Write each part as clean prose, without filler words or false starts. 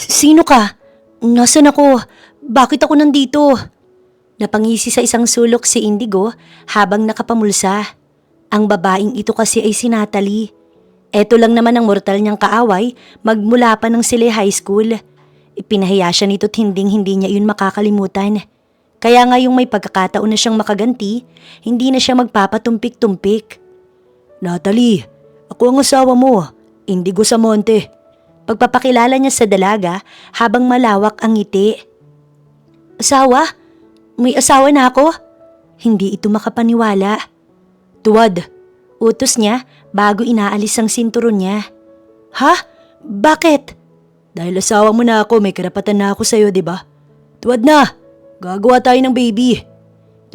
Sino ka? Nasaan ako? Bakit ako nandito? Napangisi sa isang sulok si Indigo habang nakapamulsa. Ang babaeng ito kasi ay si Natalie. Eto lang naman ang mortal niyang kaaway magmula pa ng sila high school. Ipinahiya siya nito't hindi niya yun makakalimutan. Kaya ngayong may pagkakataon na siyang makaganti, hindi na siya magpapatumpik-tumpik. Natalie, ako ang asawa mo, Indigo Samonte. Pagpapakilala niya sa dalaga habang malawak ang ngiti. Asawa? May asawa na ako? Hindi ito makapaniwala. Tuwad, utos niya bago inaalis ang sinturon niya. Ha? Bakit? Dahil asawa mo na ako, may karapatan na ako sa'yo, di ba? Tuwad na! Gagawa tayo ng baby.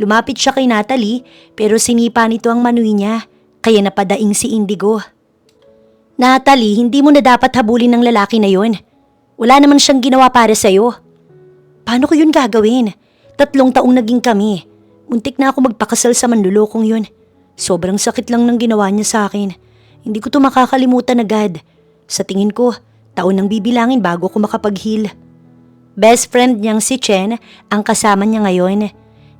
Lumapit siya kay Natalie pero sinipa nito ang manoy niya kaya napadaing si Indigo. Natalie, hindi mo na dapat habulin ng lalaki na yun. Wala naman siyang ginawa para sa'yo. Paano ko yun gagawin? 3 taong naging kami. Muntik na ako magpakasal sa manlulokong yun. Sobrang sakit lang ng ginawa niya sa akin. Hindi ko to makakalimutan agad. Sa tingin ko, taon nang bibilangin bago ko makapag-heal. Best friend niyang si Chen ang kasama niya ngayon.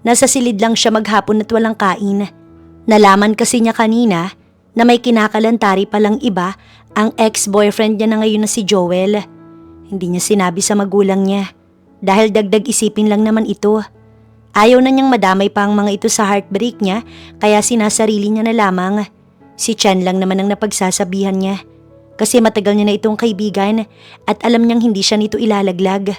Nasa silid lang siya maghapon at walang kain. Nalaman kasi niya kanina na may kinakalantari palang iba ang ex-boyfriend niya na ngayon na si Joel. Hindi niya sinabi sa magulang niya dahil dagdag isipin lang naman ito. Ayaw na niyang madamay pa ang mga ito sa heartbreak niya kaya sinasarili niya na lamang. Si Chan lang naman ang napagsasabihan niya kasi matagal niya na itong kaibigan at alam niyang hindi siya nito ilalaglag.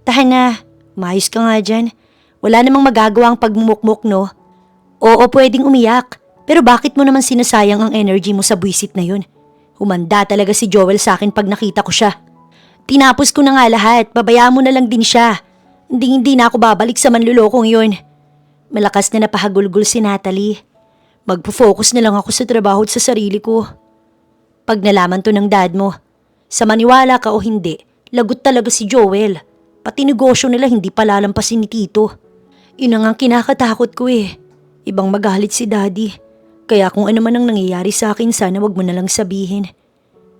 Tahan na, maayos ka nga dyan. Wala namang magagawa ang pagmumukmuk no. Oo, pwedeng umiyak. Pero bakit mo naman sinasayang ang energy mo sa buwisit na yun? Humanda talaga si Joel sa akin pag nakita ko siya. Tinapos ko na nga lahat, babayaan mo na lang din siya. Hindi na ako babalik sa manlulokong yun. Malakas na napahagulgol si Natalie. Magpo-focus na lang ako sa trabaho at sa sarili ko. Pag nalaman to ng dad mo, sa maniwala ka o hindi, lagot talaga si Joel. Pati negosyo nila hindi pa lalampasin ni Tito. Yun ang kinakatakot ko eh. Ibang magalit si Daddy. Kaya kung ano man ang nangyayari sa akin, sana wag mo na lang sabihin.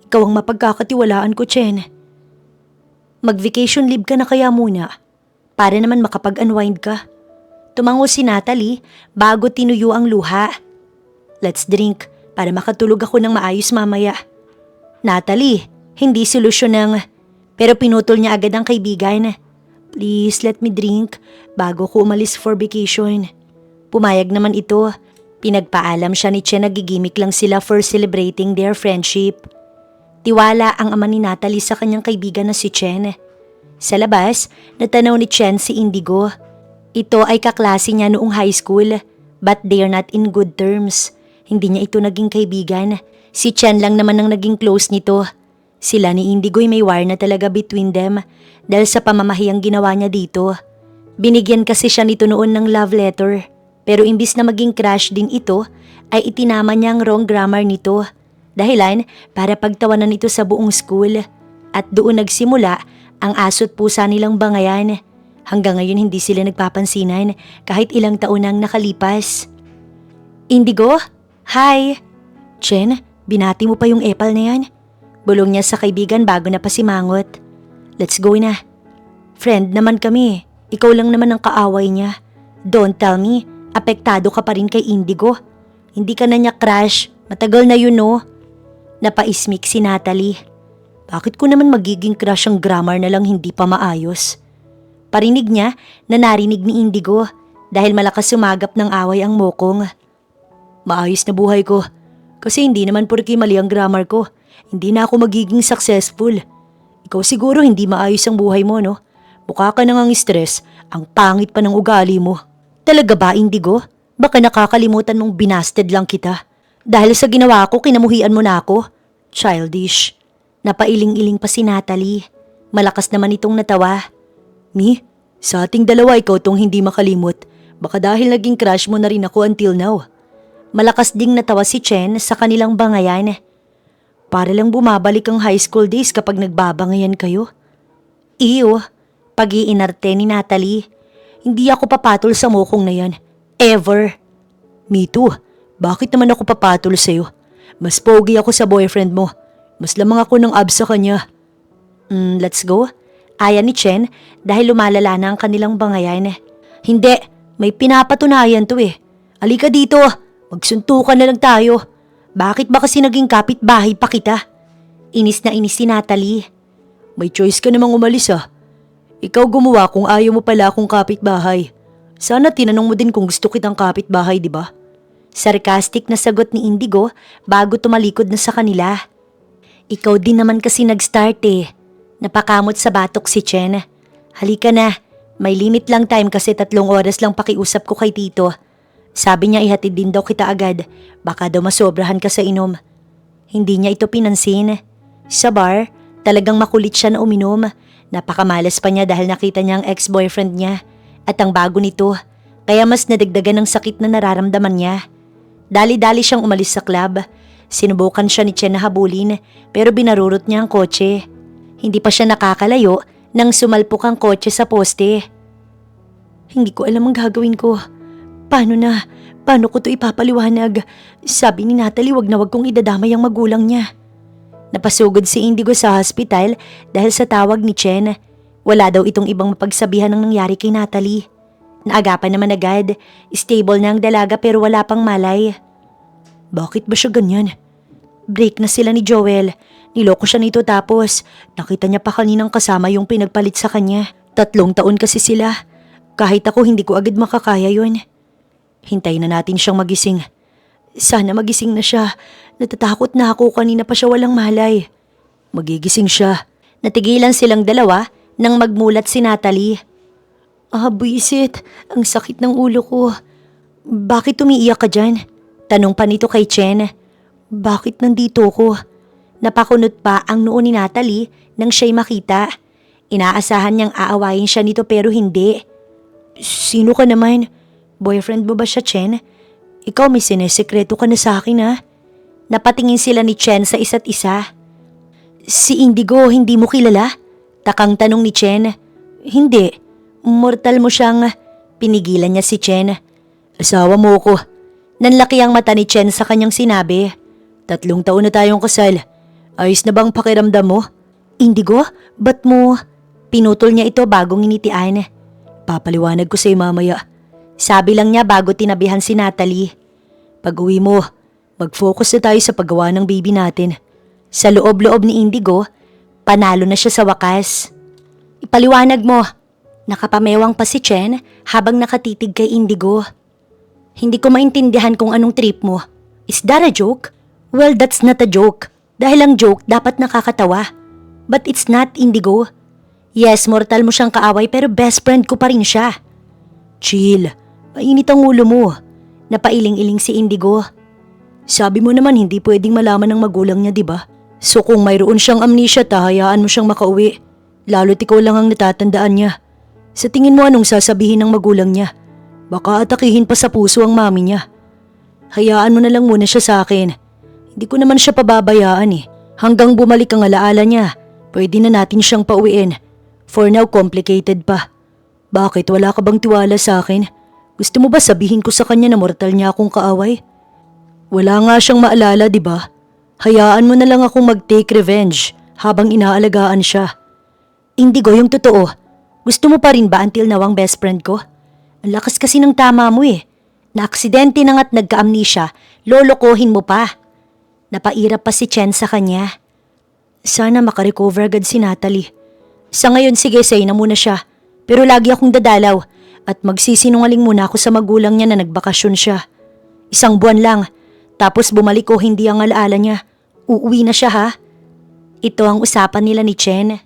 Ikaw ang mapagkakatiwalaan ko, Chen. Mag-vacation leave ka na kaya muna. Para naman makapag-unwind ka. Tumango si Natalie bago tinuyo ang luha. Let's drink para makatulog ako ng maayos mamaya. Natalie, hindi solusyon ng... Pero pinutol niya agad ang kaibigan. Please let me drink bago ko umalis for vacation. Pumayag naman ito. Pinagpaalam siya ni Chen na gigimik lang sila for celebrating their friendship. Tiwala ang ama ni Natalie sa kanyang kaibigan na si Chen. Sa labas, natanaw ni Chen si Indigo. Ito ay kaklase niya noong high school, but they're not in good terms. Hindi niya ito naging kaibigan. Si Chen lang naman ang naging close nito. Sila ni Indigo ay may wire na talaga between them dahil sa pamamahiyang ginawa niya dito. Binigyan kasi siya nito noon ng love letter. Pero imbis na maging crush din ito, ay itinama niya ang wrong grammar nito. Dahilan para pagtawanan ito sa buong school. At doon nagsimula ang aso't pusa nilang bangayan. Hanggang ngayon hindi sila nagpapansinan kahit ilang taon nang nakalipas. Indigo? Hi! Chen, binati mo pa yung epal na yan? Bulong niya sa kaibigan bago na pasimangot. Let's go na. Friend naman kami. Ikaw lang naman ang kaaway niya. Don't tell me. Apektado ka pa rin kay Indigo. Hindi ka na niya crush. Matagal na yun no. Napaismik si Natalie. Bakit ko naman magiging crush ang grammar na lang hindi pa maayos? Parinig niya na narinig ni Indigo dahil malakas sumagap ng away ang mokong. Maayos na buhay ko. Kasi hindi naman porke mali ang grammar ko. Hindi na ako magiging successful. Ikaw siguro hindi maayos ang buhay mo no? Mukha ka nang stress. Ang pangit pa ng ugali mo. Talaga ba, Indigo? Baka nakakalimutan mong binasted lang kita. Dahil sa ginawa ko, kinamuhian mo na ako. Childish. Napailing-iling pa si Natalie. Malakas naman itong natawa. Mi, sa ating dalawa ikaw tong hindi makalimot. Baka dahil naging crush mo na rin ako until now. Malakas ding natawa si Chen sa kanilang bangayan. Para lang bumabalik ang high school days kapag nagbabangayan kayo. Iyo, pag-iinarte ni Natalie. Hindi ako papatol sa mokong na yan. Ever. Me too. Bakit naman ako papatol sa'yo? Mas pogi ako sa boyfriend mo. Mas lamang ako ng abs sa kanya. Let's go. Aya ni Chen dahil lumalala na ang kanilang bangayan. Hindi, may pinapatunayan to eh. Halika dito, magsuntukan na lang tayo. Bakit ba kasi naging kapitbahay pa kita? Inis na inis si Natalie. May choice ka namang umalis ah. Ikaw gumawa kung ayaw mo pala akong kapitbahay. Sana tinanong mo din kung gusto kitang kapitbahay, di ba? Sarcastic na sagot ni Indigo bago tumalikod na sa kanila. Ikaw din naman kasi nag-start eh. Napakamot sa batok si Chen. Halika na, may limit lang time kasi 3 oras lang pakiusap ko kay Tito. Sabi niya ihatid din daw kita agad, baka daw masobrahan ka sa inom. Hindi niya ito pinansin. Sa bar, talagang makulit siya na uminom. Napakamalas pa niya dahil nakita niya ang ex-boyfriend niya at ang bago nito. Kaya mas nadagdagan ng sakit na nararamdaman niya. Dali-dali siyang umalis sa club. Sinubukan siya ni Chen na habulin pero binarurot niya ang kotse. Hindi pa siya nakakalayo nang sumalpok ang kotse sa poste. Hindi ko alam ang gagawin ko. Paano na? Paano ko to ipapaliwanag? Sabi ni Natalie wag na wag kong idadamay ang magulang niya. Napasugod si Indigo sa hospital dahil sa tawag ni Chen. Wala daw itong ibang mapagsabihan ng nangyari kay Natalie. Naagapan naman agad. Stable na ang dalaga pero wala pang malay. Bakit ba siya ganyan? Break na sila ni Joel. Niloko siya nito tapos nakita niya pa kaninang kasama yung pinagpalit sa kanya. 3 taon kasi sila. Kahit ako hindi ko agad makakaya yun. Hintayin na natin siyang magising. Sana magising na siya. Natatakot na ako, kanina pa siya walang malay. Magigising siya. Natigilan silang dalawa nang magmulat si Natalie. Buisit. Ang sakit ng ulo ko. Bakit umiiyak ka dyan? Tanong pa nito kay Chen. Bakit nandito ko? Napakunot pa ang noo ni Natalie nang siya'y makita. Inaasahan niyang aawayin siya nito pero hindi. Sino ka naman? Boyfriend mo ba siya, Chen? Ikaw may sinesekreto ka na sa akin ha? Napatingin sila ni Chen sa isa't isa. Si Indigo, hindi mo kilala? Takang tanong ni Chen. Hindi. Mortal mo siyang... Pinigilan niya si Chen. Asawa mo ko. Nanlaki ang mata ni Chen sa kanyang sinabi. 3 taon na tayong kasal. Ayos na bang pakiramdam mo? Indigo, ba't mo... Pinutol niya ito bagong initian. Papaliwanag ko sa'yo mamaya. Sabi lang niya bago tinabihan si Natalie. Pag-uwi mo, mag-focus na tayo sa paggawa ng baby natin. Sa loob-loob ni Indigo, panalo na siya sa wakas. Ipaliwanag mo. Nakapamewang pa si Chen habang nakatitig kay Indigo. Hindi ko maintindihan kung anong trip mo. Is that a joke? Well, that's not a joke. Dahil ang joke dapat nakakatawa. But it's not, Indigo. Yes, mortal mo siyang kaaway pero best friend ko pa rin siya. Chill. Mainit ang ulo mo. Napailing-iling si Indigo. Sabi mo naman hindi pwedeng malaman ng magulang niya, di ba? So kung mayroon siyang amnesia, hayaan mo siyang makauwi. Lalo't ikaw lang ang natatandaan niya. Sa tingin mo anong sasabihin ng magulang niya? Baka atakihin pa sa puso ang mami niya. Hayaan mo na lang muna siya sa akin. Hindi ko naman siya pababayaan eh. Hanggang bumalik ang alaala niya, pwede na natin siyang pauwiin. For now, complicated pa. Bakit wala ka bang tiwala sa akin? Gusto mo ba sabihin ko sa kanya na mortal niya akong kaaway? Wala nga siyang maalala, di ba? Hayaan mo na lang akong mag-take revenge habang inaalagaan siya. Indigo, yung totoo. Gusto mo pa rin ba until now ang best friend ko? Ang lakas kasi ng tama mo eh. Na-aksidente na nga't nagka-amnesia, lolokohin mo pa. Napairap pa si Chen sa kanya. Sana makarecover agad si Natalie. Sa ngayon sige, say na muna siya. Pero lagi akong dadalaw at magsisinungaling muna ako sa magulang niya na nagbakasyon siya. 1 buwan lang, tapos bumalik o hindi ang alaala niya. Uuwi na siya ha? Ito ang usapan nila ni Chen.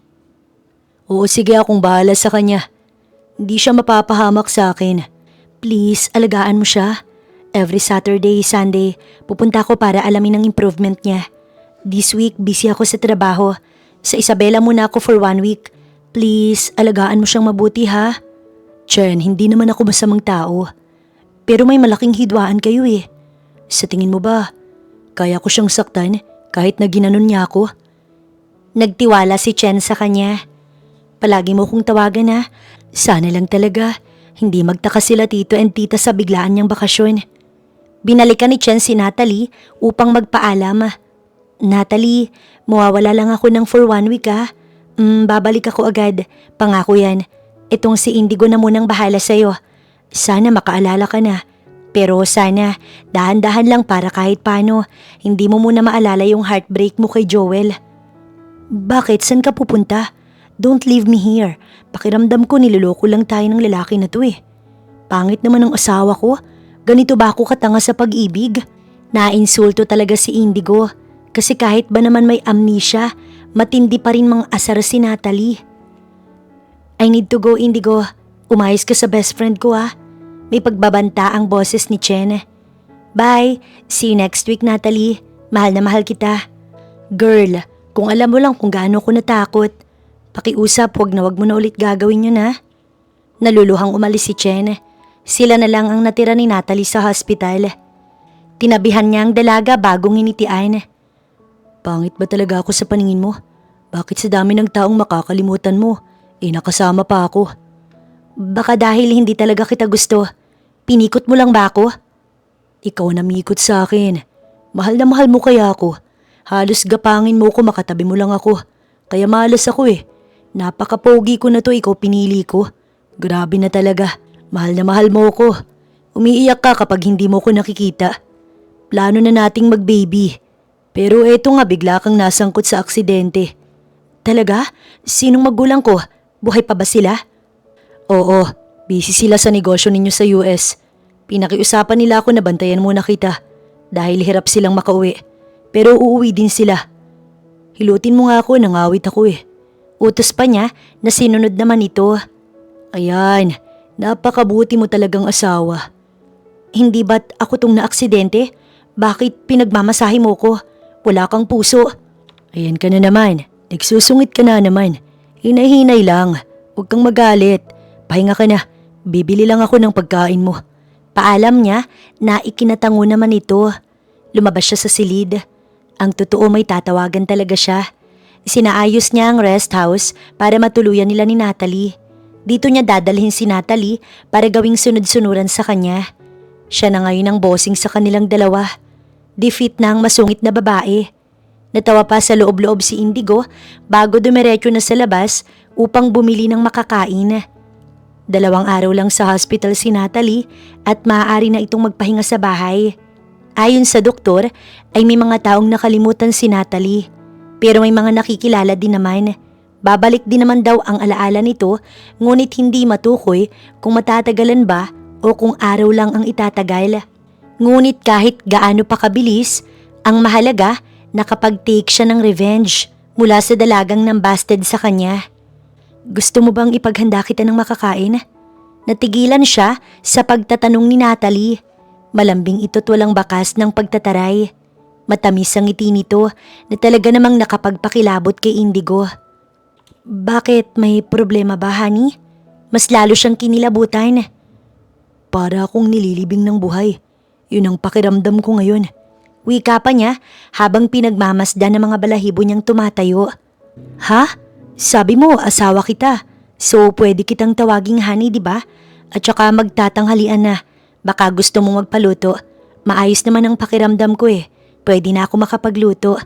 Oo sige, akong bahala sa kanya. Hindi siya mapapahamak sa akin. Please, alagaan mo siya. Every Saturday, Sunday, pupunta ako para alamin ang improvement niya. This week, busy ako sa trabaho. Sa Isabela muna ako for 1 week. Please, alagaan mo siyang mabuti ha? Chen, hindi naman ako masamang tao. Pero may malaking hidwaan kayo eh. Sa tingin mo ba, kaya ko siyang saktan kahit na ginanon niya ako? Nagtiwala si Chen sa kanya. Palagi mo kong tawagan ha. Sana lang talaga, hindi magtaka sila tito and tita sa biglaan niyang bakasyon. Binalikan ni Chen si Natalie upang magpaalam. Natalie, mawawala lang ako ng for 1 week ha. Babalik ako agad. Pangako yan. Itong si Indigo na munang bahala sa'yo. Sana makaalala ka na. Pero sana, dahan-dahan lang para kahit paano, hindi mo muna maalala yung heartbreak mo kay Joel. Bakit? Saan ka pupunta? Don't leave me here. Pakiramdam ko niloloko lang tayo ng lalaki na to eh. Pangit naman ang asawa ko. Ganito ba ako katanga sa pag-ibig? Nainsulto talaga si Indigo. Kasi kahit ba naman may amnesia, matindi pa rin mga asar si Natalie. I need to go, Indigo. Umayos ka sa best friend ko ah. May pagbabanta ang boses ni Chen. Bye! See you next week, Natalie. Mahal na mahal kita. Girl, kung alam mo lang kung gaano ko natakot. Pakiusap, wag mo na ulit gagawin yun ha. Naluluhang umalis si Chen. Sila na lang ang natira ni Natalie sa hospital. Tinabihan niya ang dalaga bagong initian. Pangit ba talaga ako sa paningin mo? Bakit sa dami ng taong makakalimutan mo? Nakasama pa ako. Baka dahil hindi talaga kita gusto. Pinikot mo lang ba ako? Ikaw namikot sa akin. Mahal na mahal mo kaya ako. Halos gapangin mo ko, makatabi mo lang ako. Kaya malas ako eh. Napaka-pogi ko na to, ikaw pinili ko. Grabe na talaga. Mahal na mahal mo ko. Umiiyak ka kapag hindi mo ko nakikita. Plano na nating mag-baby. Pero eto nga, bigla kang nasangkot sa aksidente. Talaga? Sinong magulang ko? Buhay pa ba sila? Oo, busy sila sa negosyo ninyo sa US. Pinakiusapan nila ako na bantayan muna kita dahil hirap silang makauwi. Pero uuwi din sila. Hilutin mo nga ako, nangawit ako eh. Utos pa niya na sinunod naman ito. Ayan, napakabuti mo talagang asawa. Hindi ba't ako tong naaksidente? Bakit pinagmamasahe mo ko? Wala kang puso. Ayan ka na naman, nagsusungit ka na naman. Hinay-hinay lang, huwag kang magalit. Pahinga ka na, bibili lang ako ng pagkain mo. Paalam niya na ikinatango naman ito. Lumabas siya sa silid. Ang totoo may tatawagan talaga siya. Sinaayos niya ang rest house para matuluyan nila ni Natalie. Dito niya dadalhin si Natalie para gawing sunod-sunuran sa kanya. Siya na ngayon ang bossing sa kanilang dalawa. Defeat na ang masungit na babae. Natawa pa sa loob-loob si Indigo bago dumiretso na sa labas upang bumili ng makakain. 2 araw lang sa hospital si Natalie at maaari na itong magpahinga sa bahay. Ayon sa doktor ay may mga taong nakalimutan si Natalie. Pero may mga nakikilala din naman. Babalik din naman daw ang alaala nito ngunit hindi matukoy kung matatagalan ba o kung araw lang ang itatagal. Ngunit kahit gaano pa kabilis, ang mahalaga nakapag-take siya ng revenge mula sa dalagang nambasted sa kanya. Gusto mo bang ipaghanda kita ng makakain? Natigilan siya sa pagtatanong ni Natalie. Malambing ito't walang bakas ng pagtataray. Matamis ang ngiti nito na talaga namang nakapagpakilabot kay Indigo. Bakit? May problema ba, honey? Mas lalo siyang kinilabutan. Para akong nililibing ng buhay. Yun ang pakiramdam ko ngayon. Wika pa niya habang pinagmamasdan ng mga balahibo niyang tumatayo. Ha? Sabi mo, asawa kita. So pwede kitang tawaging honey, di ba? At saka magtatanghalian na. Baka gusto mong magpaluto. Maayos naman ang pakiramdam ko eh. Pwede na ako makapagluto.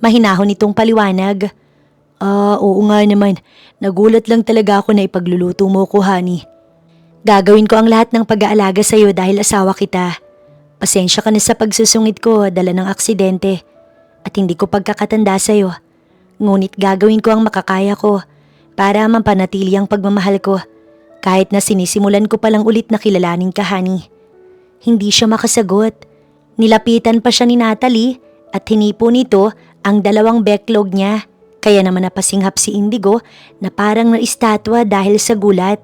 Mahinahon itong paliwanag. Oo nga naman. Nagulat lang talaga ako na ipagluluto mo ko, honey. Gagawin ko ang lahat ng pag-aalaga sa'yo dahil asawa kita. Pasensya ka na sa pagsusungit ko, dala ng aksidente. At hindi ko pagkakatanda sa'yo. Ngunit gagawin ko ang makakaya ko para mampanatili ang pagmamahal ko kahit na sinisimulan ko palang ulit na kilalanin ka, honey. Hindi siya makasagot. Nilapitan pa siya ni Natalie at hinipo nito ang 2 backlog niya. Kaya naman napasinghap si Indigo na parang naistatwa dahil sa gulat.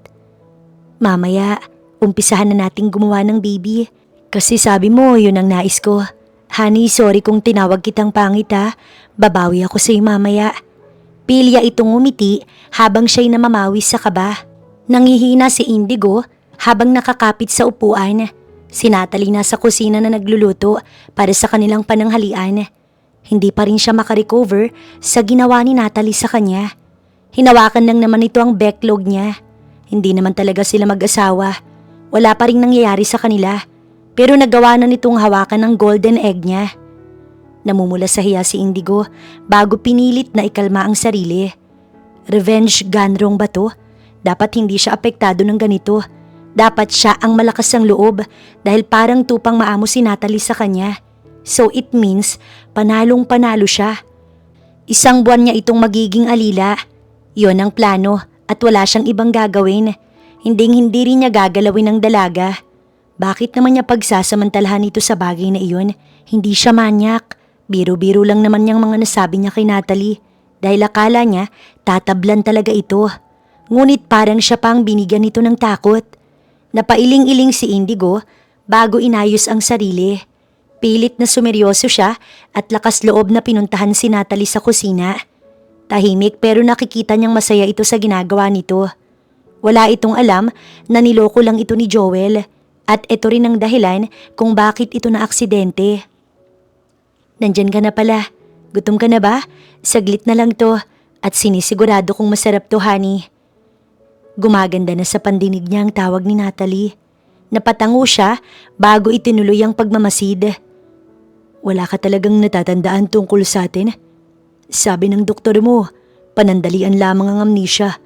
Mamaya, umpisahan na nating gumawa ng baby. Kasi sabi mo, yun ang nais ko. Honey, sorry kung tinawag kitang pangit ha. Babawi ako sa'yo mamaya. Pilya itong umiti habang siya'y namamawi sa kaba. Nangihina si Indigo habang nakakapit sa upuan. Si Natalie nasa kusina na nagluluto para sa kanilang pananghalian. Hindi pa rin siya makarecover sa ginawa ni Natalie sa kanya. Hinawakan lang naman ito ang backlog niya. Hindi naman talaga sila mag-asawa. Wala pa rin nangyayari sa kanila. Pero nagawa na nitong hawakan ng golden egg niya. Namumula sa hiya si Indigo bago pinilit na ikalma ang sarili. Revenge gone wrong ba to? Dapat hindi siya apektado ng ganito. Dapat siya ang malakas ng loob dahil parang tupang maamo si Natalie sa kanya. So it means panalong panalo siya. Isang buwan niya itong magiging alila. Yon ang plano at wala siyang ibang gagawin. Hindi rin niya gagalawin ng dalaga. Bakit naman niya pagsasamantalahan ito sa bagay na iyon? Hindi siya manyak. Biro-biro lang naman niyang mga nasabi niya kay Natalie. Dahil akala niya tatablan talaga ito. Ngunit parang siya pang binigyan nito ng takot. Napailing-iling si Indigo bago inayos ang sarili. Pilit na sumeryoso siya at lakas loob na pinuntahan si Natalie sa kusina. Tahimik pero nakikita niyang masaya ito sa ginagawa nito. Wala itong alam na niloko lang ito ni Joel at ito rin ang dahilan kung bakit ito na aksidente. Nandyan ka na pala. Gutom ka na ba? Saglit na lang to at sinisigurado kong masarap to, honey. Gumaganda na sa pandinig niya ang tawag ni Natalie. Napatango siya bago itinuloy ang pagmamasid. Wala ka talagang natatandaan tungkol sa atin? Sabi ng doktor mo, panandalian lamang ang amnesia.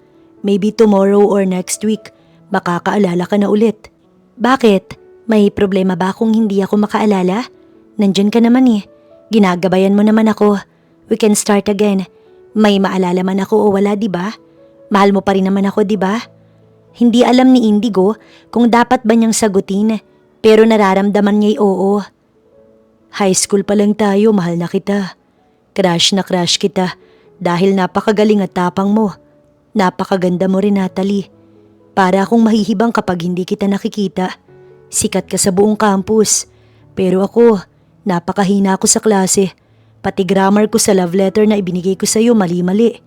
Maybe tomorrow or next week, baka kaalala ka na ulit. Bakit? May problema ba kung hindi ako makaalala? Nandyan ka naman eh. Ginagabayan mo naman ako. We can start again. May maalala man ako o wala, di ba? Mahal mo pa rin naman ako, di ba? Hindi alam ni Indigo kung dapat ba niyang sagutin, pero nararamdaman niya'y oo. High school pa lang tayo, mahal na kita. Crush na crush kita dahil napakagaling at tapang mo. Napakaganda mo rin, Natalie. Para akong mahihibang kapag hindi kita nakikita. Sikat ka sa buong campus. Pero ako, napakahina ako sa klase. Pati grammar ko sa love letter na ibinigay ko sa iyo mali-mali.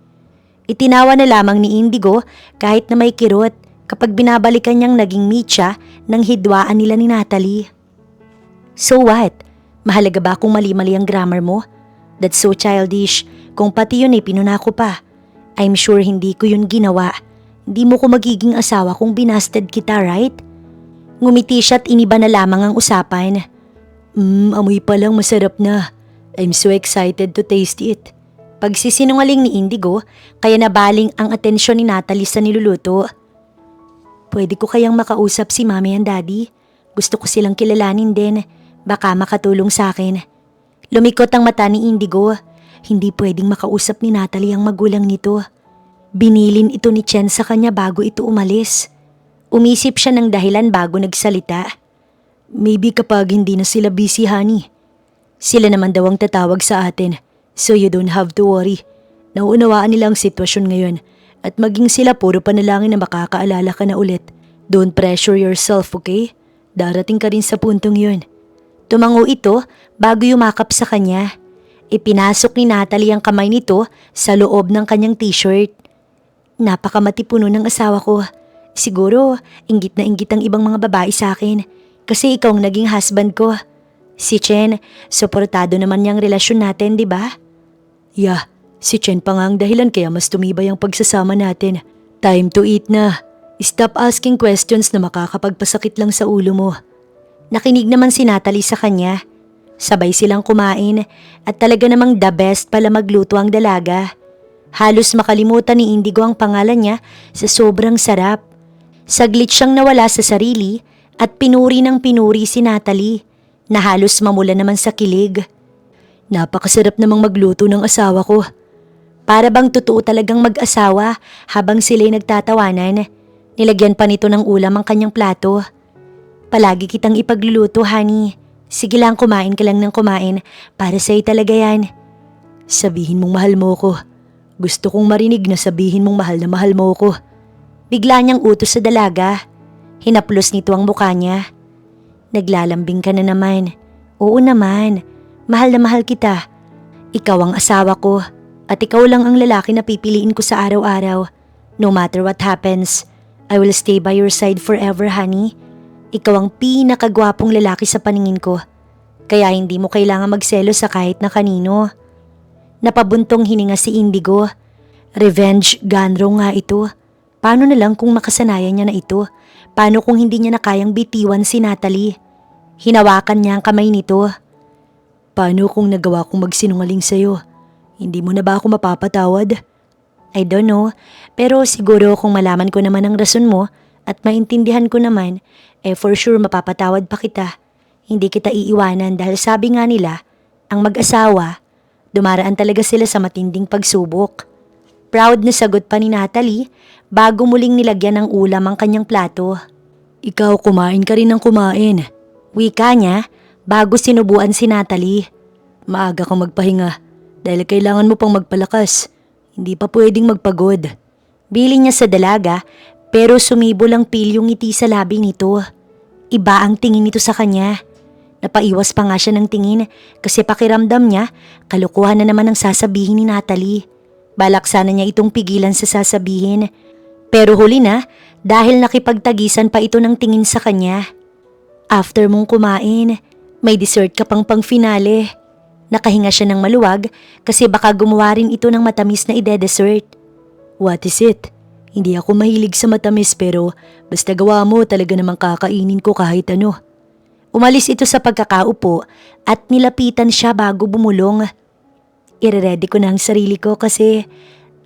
Itinawa na lamang ni Indigo kahit na may kirot kapag binabalikan niyang naging meet siya ng hidwaan nila ni Natalie. So what? Mahalaga ba kung mali-mali ang grammar mo? That's so childish. Kung pati yun ay pinunako pa. I'm sure hindi ko yun ginawa. Hindi mo ko magiging asawa kung binasted kita, right? Ngumiti siya at iniba na lamang ang usapan. Amoy pa lang masarap na. I'm so excited to taste it. Pagsisinungaling ni Indigo, kaya nabaling ang atensyon ni Natalie sa niluluto. Pwede ko kayang makausap si Mommy and Daddy? Gusto ko silang kilalanin din. Baka makatulong sa akin. Lumikot ang mata ni Indigo. Hindi pwedeng makausap ni Natalie ang magulang nito. Binilin ito ni Chen sa kanya bago ito umalis. Umisip siya ng dahilan bago nagsalita. Maybe kapag hindi na sila busy, honey. Sila naman daw ang tatawag sa atin. So you don't have to worry. Nauunawaan nila ang sitwasyon ngayon. At maging sila puro panalangin na makakaalala ka na ulit. Don't pressure yourself, okay? Darating ka rin sa puntong yun. Tumango ito bago yumakap sa kanya. Ipinasok ni Natalie ang kamay nito sa loob ng kanyang t-shirt. Napakamatipuno ng asawa ko. Siguro, inggit na inggit ang ibang mga babae sa akin. Kasi ikaw ang naging husband ko. Si Chen, suportado naman niyang relasyon natin, di ba? Yeah, si Chen pa nga ang dahilan kaya mas tumibay ang pagsasama natin. Time to eat na. Stop asking questions na makakapagpasakit lang sa ulo mo. Nakinig naman si Natalie sa kanya. Sabay silang kumain at talaga namang the best pala magluto ang dalaga. Halos makalimutan ni Indigo ang pangalan niya sa sobrang sarap. Saglit siyang nawala sa sarili at pinuri ng pinuri si Natalie na halos mamula naman sa kilig. Napakasarap namang magluto ng asawa ko. Para bang totoo talagang mag-asawa habang sila'y nagtatawanan. Nilagyan pa nito ng ulam ang kanyang plato. Palagi kitang ipagluluto, honey. Sige lang, kumain ka lang ng kumain. Para sa'yo talaga yan. Sabihin mong mahal mo ko. Gusto kong marinig na sabihin mong mahal na mahal mo ko. Bigla niyang utos sa dalaga. Hinaplos nito ang mukha niya. Naglalambing ka na naman. Oo naman. Mahal na mahal kita. Ikaw ang asawa ko. At ikaw lang ang lalaki na pipiliin ko sa araw-araw. No matter what happens, I will stay by your side forever, honey. Ikaw ang pinakagwapong lalaki sa paningin ko. Kaya hindi mo kailangan magselo sa kahit na kanino. Napabuntong hininga si Indigo. Revenge gone wrong nga ito. Paano na lang kung makasanayan niya na ito? Paano kung hindi niya na kayang bitiwan si Natalie? Hinawakan niya ang kamay nito. Paano kung nagawa kong magsinungaling sa'yo? Hindi mo na ba ako mapapatawad? I don't know, pero siguro kung malaman ko naman ang rason mo at maintindihan ko naman, for sure mapapatawad pa kita. Hindi kita iiwanan dahil sabi nga nila, ang mag-asawa, dumaraan talaga sila sa matinding pagsubok. Proud na sagot pa ni Natalie bago muling nilagyan ng ulam ang kanyang plato. Ikaw kumain ka rin ng kumain. Wika niya bago sinubuan si Natalie. Maaga kang magpahinga dahil kailangan mo pang magpalakas. Hindi pa pwedeng magpagod. Bili niya sa dalaga pero sumibo lang pilyong ngiti sa labi nito. Iba ang tingin nito sa kanya. Napaiwas pa nga siya ng tingin kasi pakiramdam niya kalukuhan na naman ang sasabihin ni Natalie. Balak sana niya itong pigilan sa sasabihin. Pero huli na dahil nakipagtagisan pa ito ng tingin sa kanya. After mong kumain, may dessert ka pang pang-finale. Nakahinga siya ng maluwag kasi baka gumawa rin ito ng matamis na ide-dessert. What is it? Hindi ako mahilig sa matamis pero basta gawa mo talaga namang kakainin ko kahit ano. Umalis ito sa pagkakaupo at nilapitan siya bago bumulong. Ire-ready ko na ang sarili ko kasi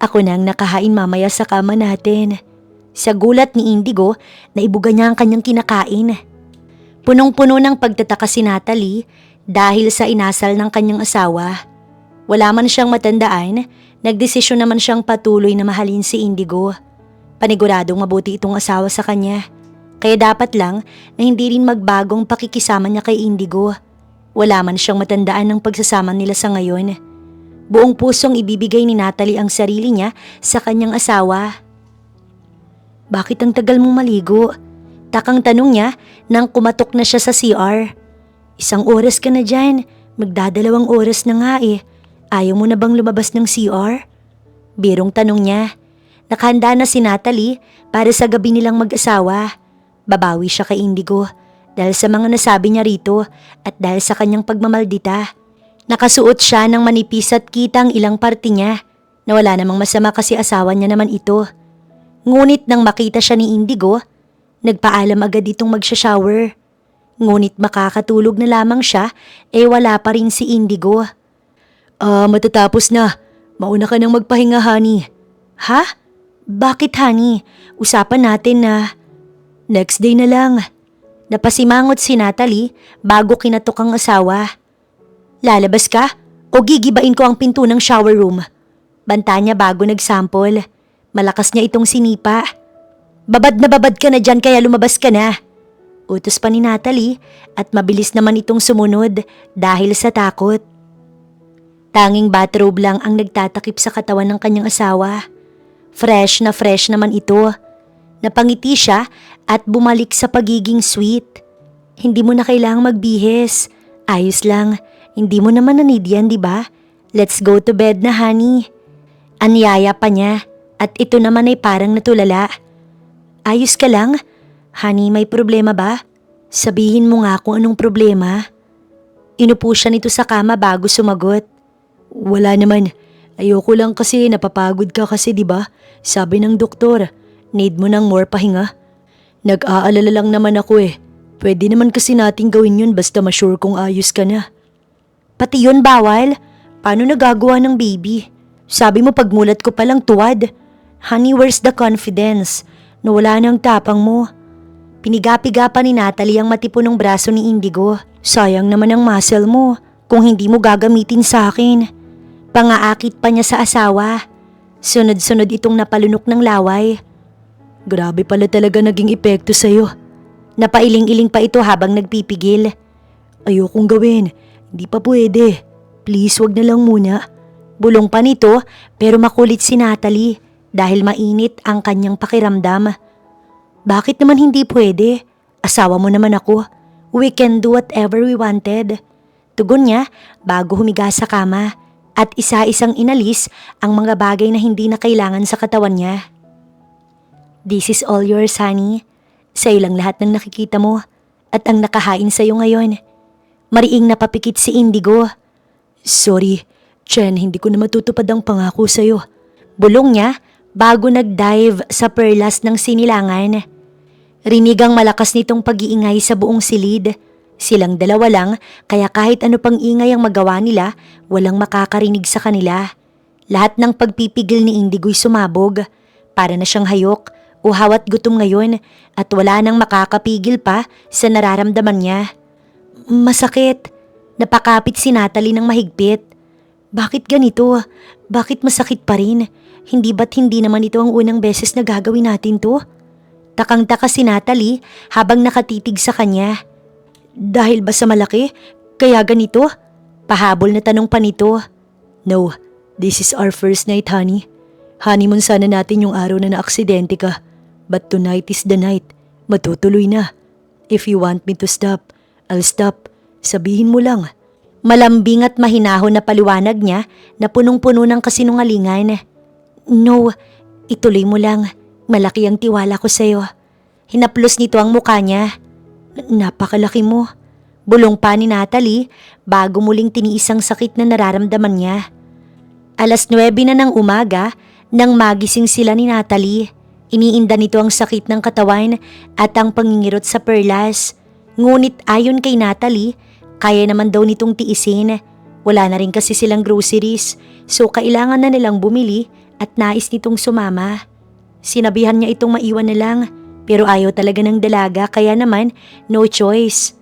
ako na ang nakahain mamaya sa kama natin. Sa gulat ni Indigo, naibuga niya ang kanyang kinakain. Punong-puno ng pagtataka si Natalie dahil sa inasal ng kanyang asawa. Wala man siyang matandaan, nagdesisyon naman siyang patuloy na mahalin si Indigo. Paniguradong mabuti itong asawa sa kanya. Kaya dapat lang na hindi rin magbagong pakikisama niya kay Indigo. Wala man siyang matandaan ng pagsasama nila sa ngayon. Buong pusong ibibigay ni Natalie ang sarili niya sa kanyang asawa. Bakit ang tagal mong maligo? Takang tanong niya nang kumatok na siya sa CR. 1 oras ka na dyan, magdadalawang oras na nga eh. Ayaw mo na bang lumabas ng CR? Birong tanong niya. Nakahanda na si Natalie para sa gabi nilang mag-asawa. Babawi siya kay Indigo dahil sa mga nasabi niya rito at dahil sa kanyang pagmamaldita. Nakasuot siya ng manipis at kitang ilang parte niya na wala namang masama kasi asawa niya naman ito. Ngunit nang makita siya ni Indigo, nagpaalam agad itong magsha-shower. Ngunit makakatulog na lamang siya wala pa rin si Indigo. Matatapos na. Mauna ka nang magpahinga, honey. Ha? Bakit, honey? Usapan natin na next day na lang. Napasimangot si Natalie bago kinatok ang asawa. Lalabas ka o gigibain ko ang pinto ng shower room? Banta niya bago nagsample. Malakas niya itong sinipa. Babad na babad ka na dyan kaya lumabas ka na. Utos pa ni Natalie at mabilis naman itong sumunod dahil sa takot. Tanging bathrobe lang ang nagtatakip sa katawan ng kanyang asawa. Fresh naman ito. Napangiti siya at bumalik sa pagiging sweet. Hindi mo na kailangang magbihis. Ayos lang. Hindi mo naman nanid yan, di ba? Let's go to bed na, honey. Anyaya pa niya at ito naman ay parang natulala. Ayos ka lang? Honey, may problema ba? Sabihin mo nga kung anong problema. Inupo siya nito sa kama bago sumagot. Wala naman. Ayoko lang kasi napapagod ka kasi, di ba? Sabi ng doktor, need mo ng more pahinga. Nag-aalala lang naman ako eh. Pwede naman kasi nating gawin yun basta ma-sure kung ayos ka na. Pati yun bawal? Paano nagagawa ng baby? Sabi mo pagmulat ko palang tuwad. Honey, where's the confidence? Nawala na ang tapang mo. Piniga-piga pa ni Natalie ang matipunong braso ni Indigo. Sayang naman ang muscle mo kung hindi mo gagamitin sa akin. Pangaakit pa niya sa asawa. Sunod-sunod itong napalunok ng laway. Grabe pala talaga naging epekto sa'yo. Napailing-iling pa ito habang nagpipigil. Ayokong gawin. Hindi pa pwede. Please, wag na lang muna. Bulong pa nito pero makulit si Natalie dahil mainit ang kanyang pakiramdam. Bakit naman hindi pwede? Asawa mo naman ako. We can do whatever we wanted. Tugon niya bago humiga sa kama at isa-isang inalis ang mga bagay na hindi na kailangan sa katawan niya. This is all yours, honey. Sa'yo lang lahat ng nakikita mo at ang nakahain sa'yo ngayon. Mariing napapikit si Indigo. Sorry, Chen, hindi ko na matutupad ang pangako sa'yo. Bulong niya bago nag-dive sa perlas ng sinilangan. Rinig ang malakas nitong pag-iingay sa buong silid. Silang dalawa lang kaya kahit ano pang ingay ang magawa nila, walang makakarinig sa kanila. Lahat ng pagpipigil ni Indigo'y sumabog. Para na siyang hayok, uhaw at gutom ngayon at wala nang makakapigil pa sa nararamdaman niya. Masakit. Napakapit si Natalie ng mahigpit. Bakit ganito? Bakit masakit pa rin? Hindi ba't hindi naman ito ang unang beses na gagawin natin to? Takang-taka si Natalie habang nakatitig sa kanya. Dahil ba sa malaki? Kaya ganito? Pahabol na tanong pa nito. No, this is our first night, honey. Honeymoon sana natin yung araw na naaksidente ka. But tonight is the night. Matutuloy na. If you want me to stop, I'll stop. Sabihin mo lang. Malambing at mahinahon na paliwanag niya na punong-puno ng kasinungalingan. No, ituloy mo lang. Malaki ang tiwala ko sa'yo. Hinaplos nito ang mukha niya. Napakalaki mo. Bulong pa ni Natalie bago muling tiniis ang sakit na nararamdaman niya. 9:00 na ng umaga nang magising sila ni Natalie. Iniinda nito ang sakit ng katawan at ang pangingirot sa perlas. Ngunit ayon kay Natalie, kaya naman daw nitong tiisin. Wala na rin kasi silang groceries, so kailangan na nilang bumili at nais nitong sumama. Sinabihan niya itong maiwan na lang, pero ayaw talaga ng dalaga kaya naman no choice.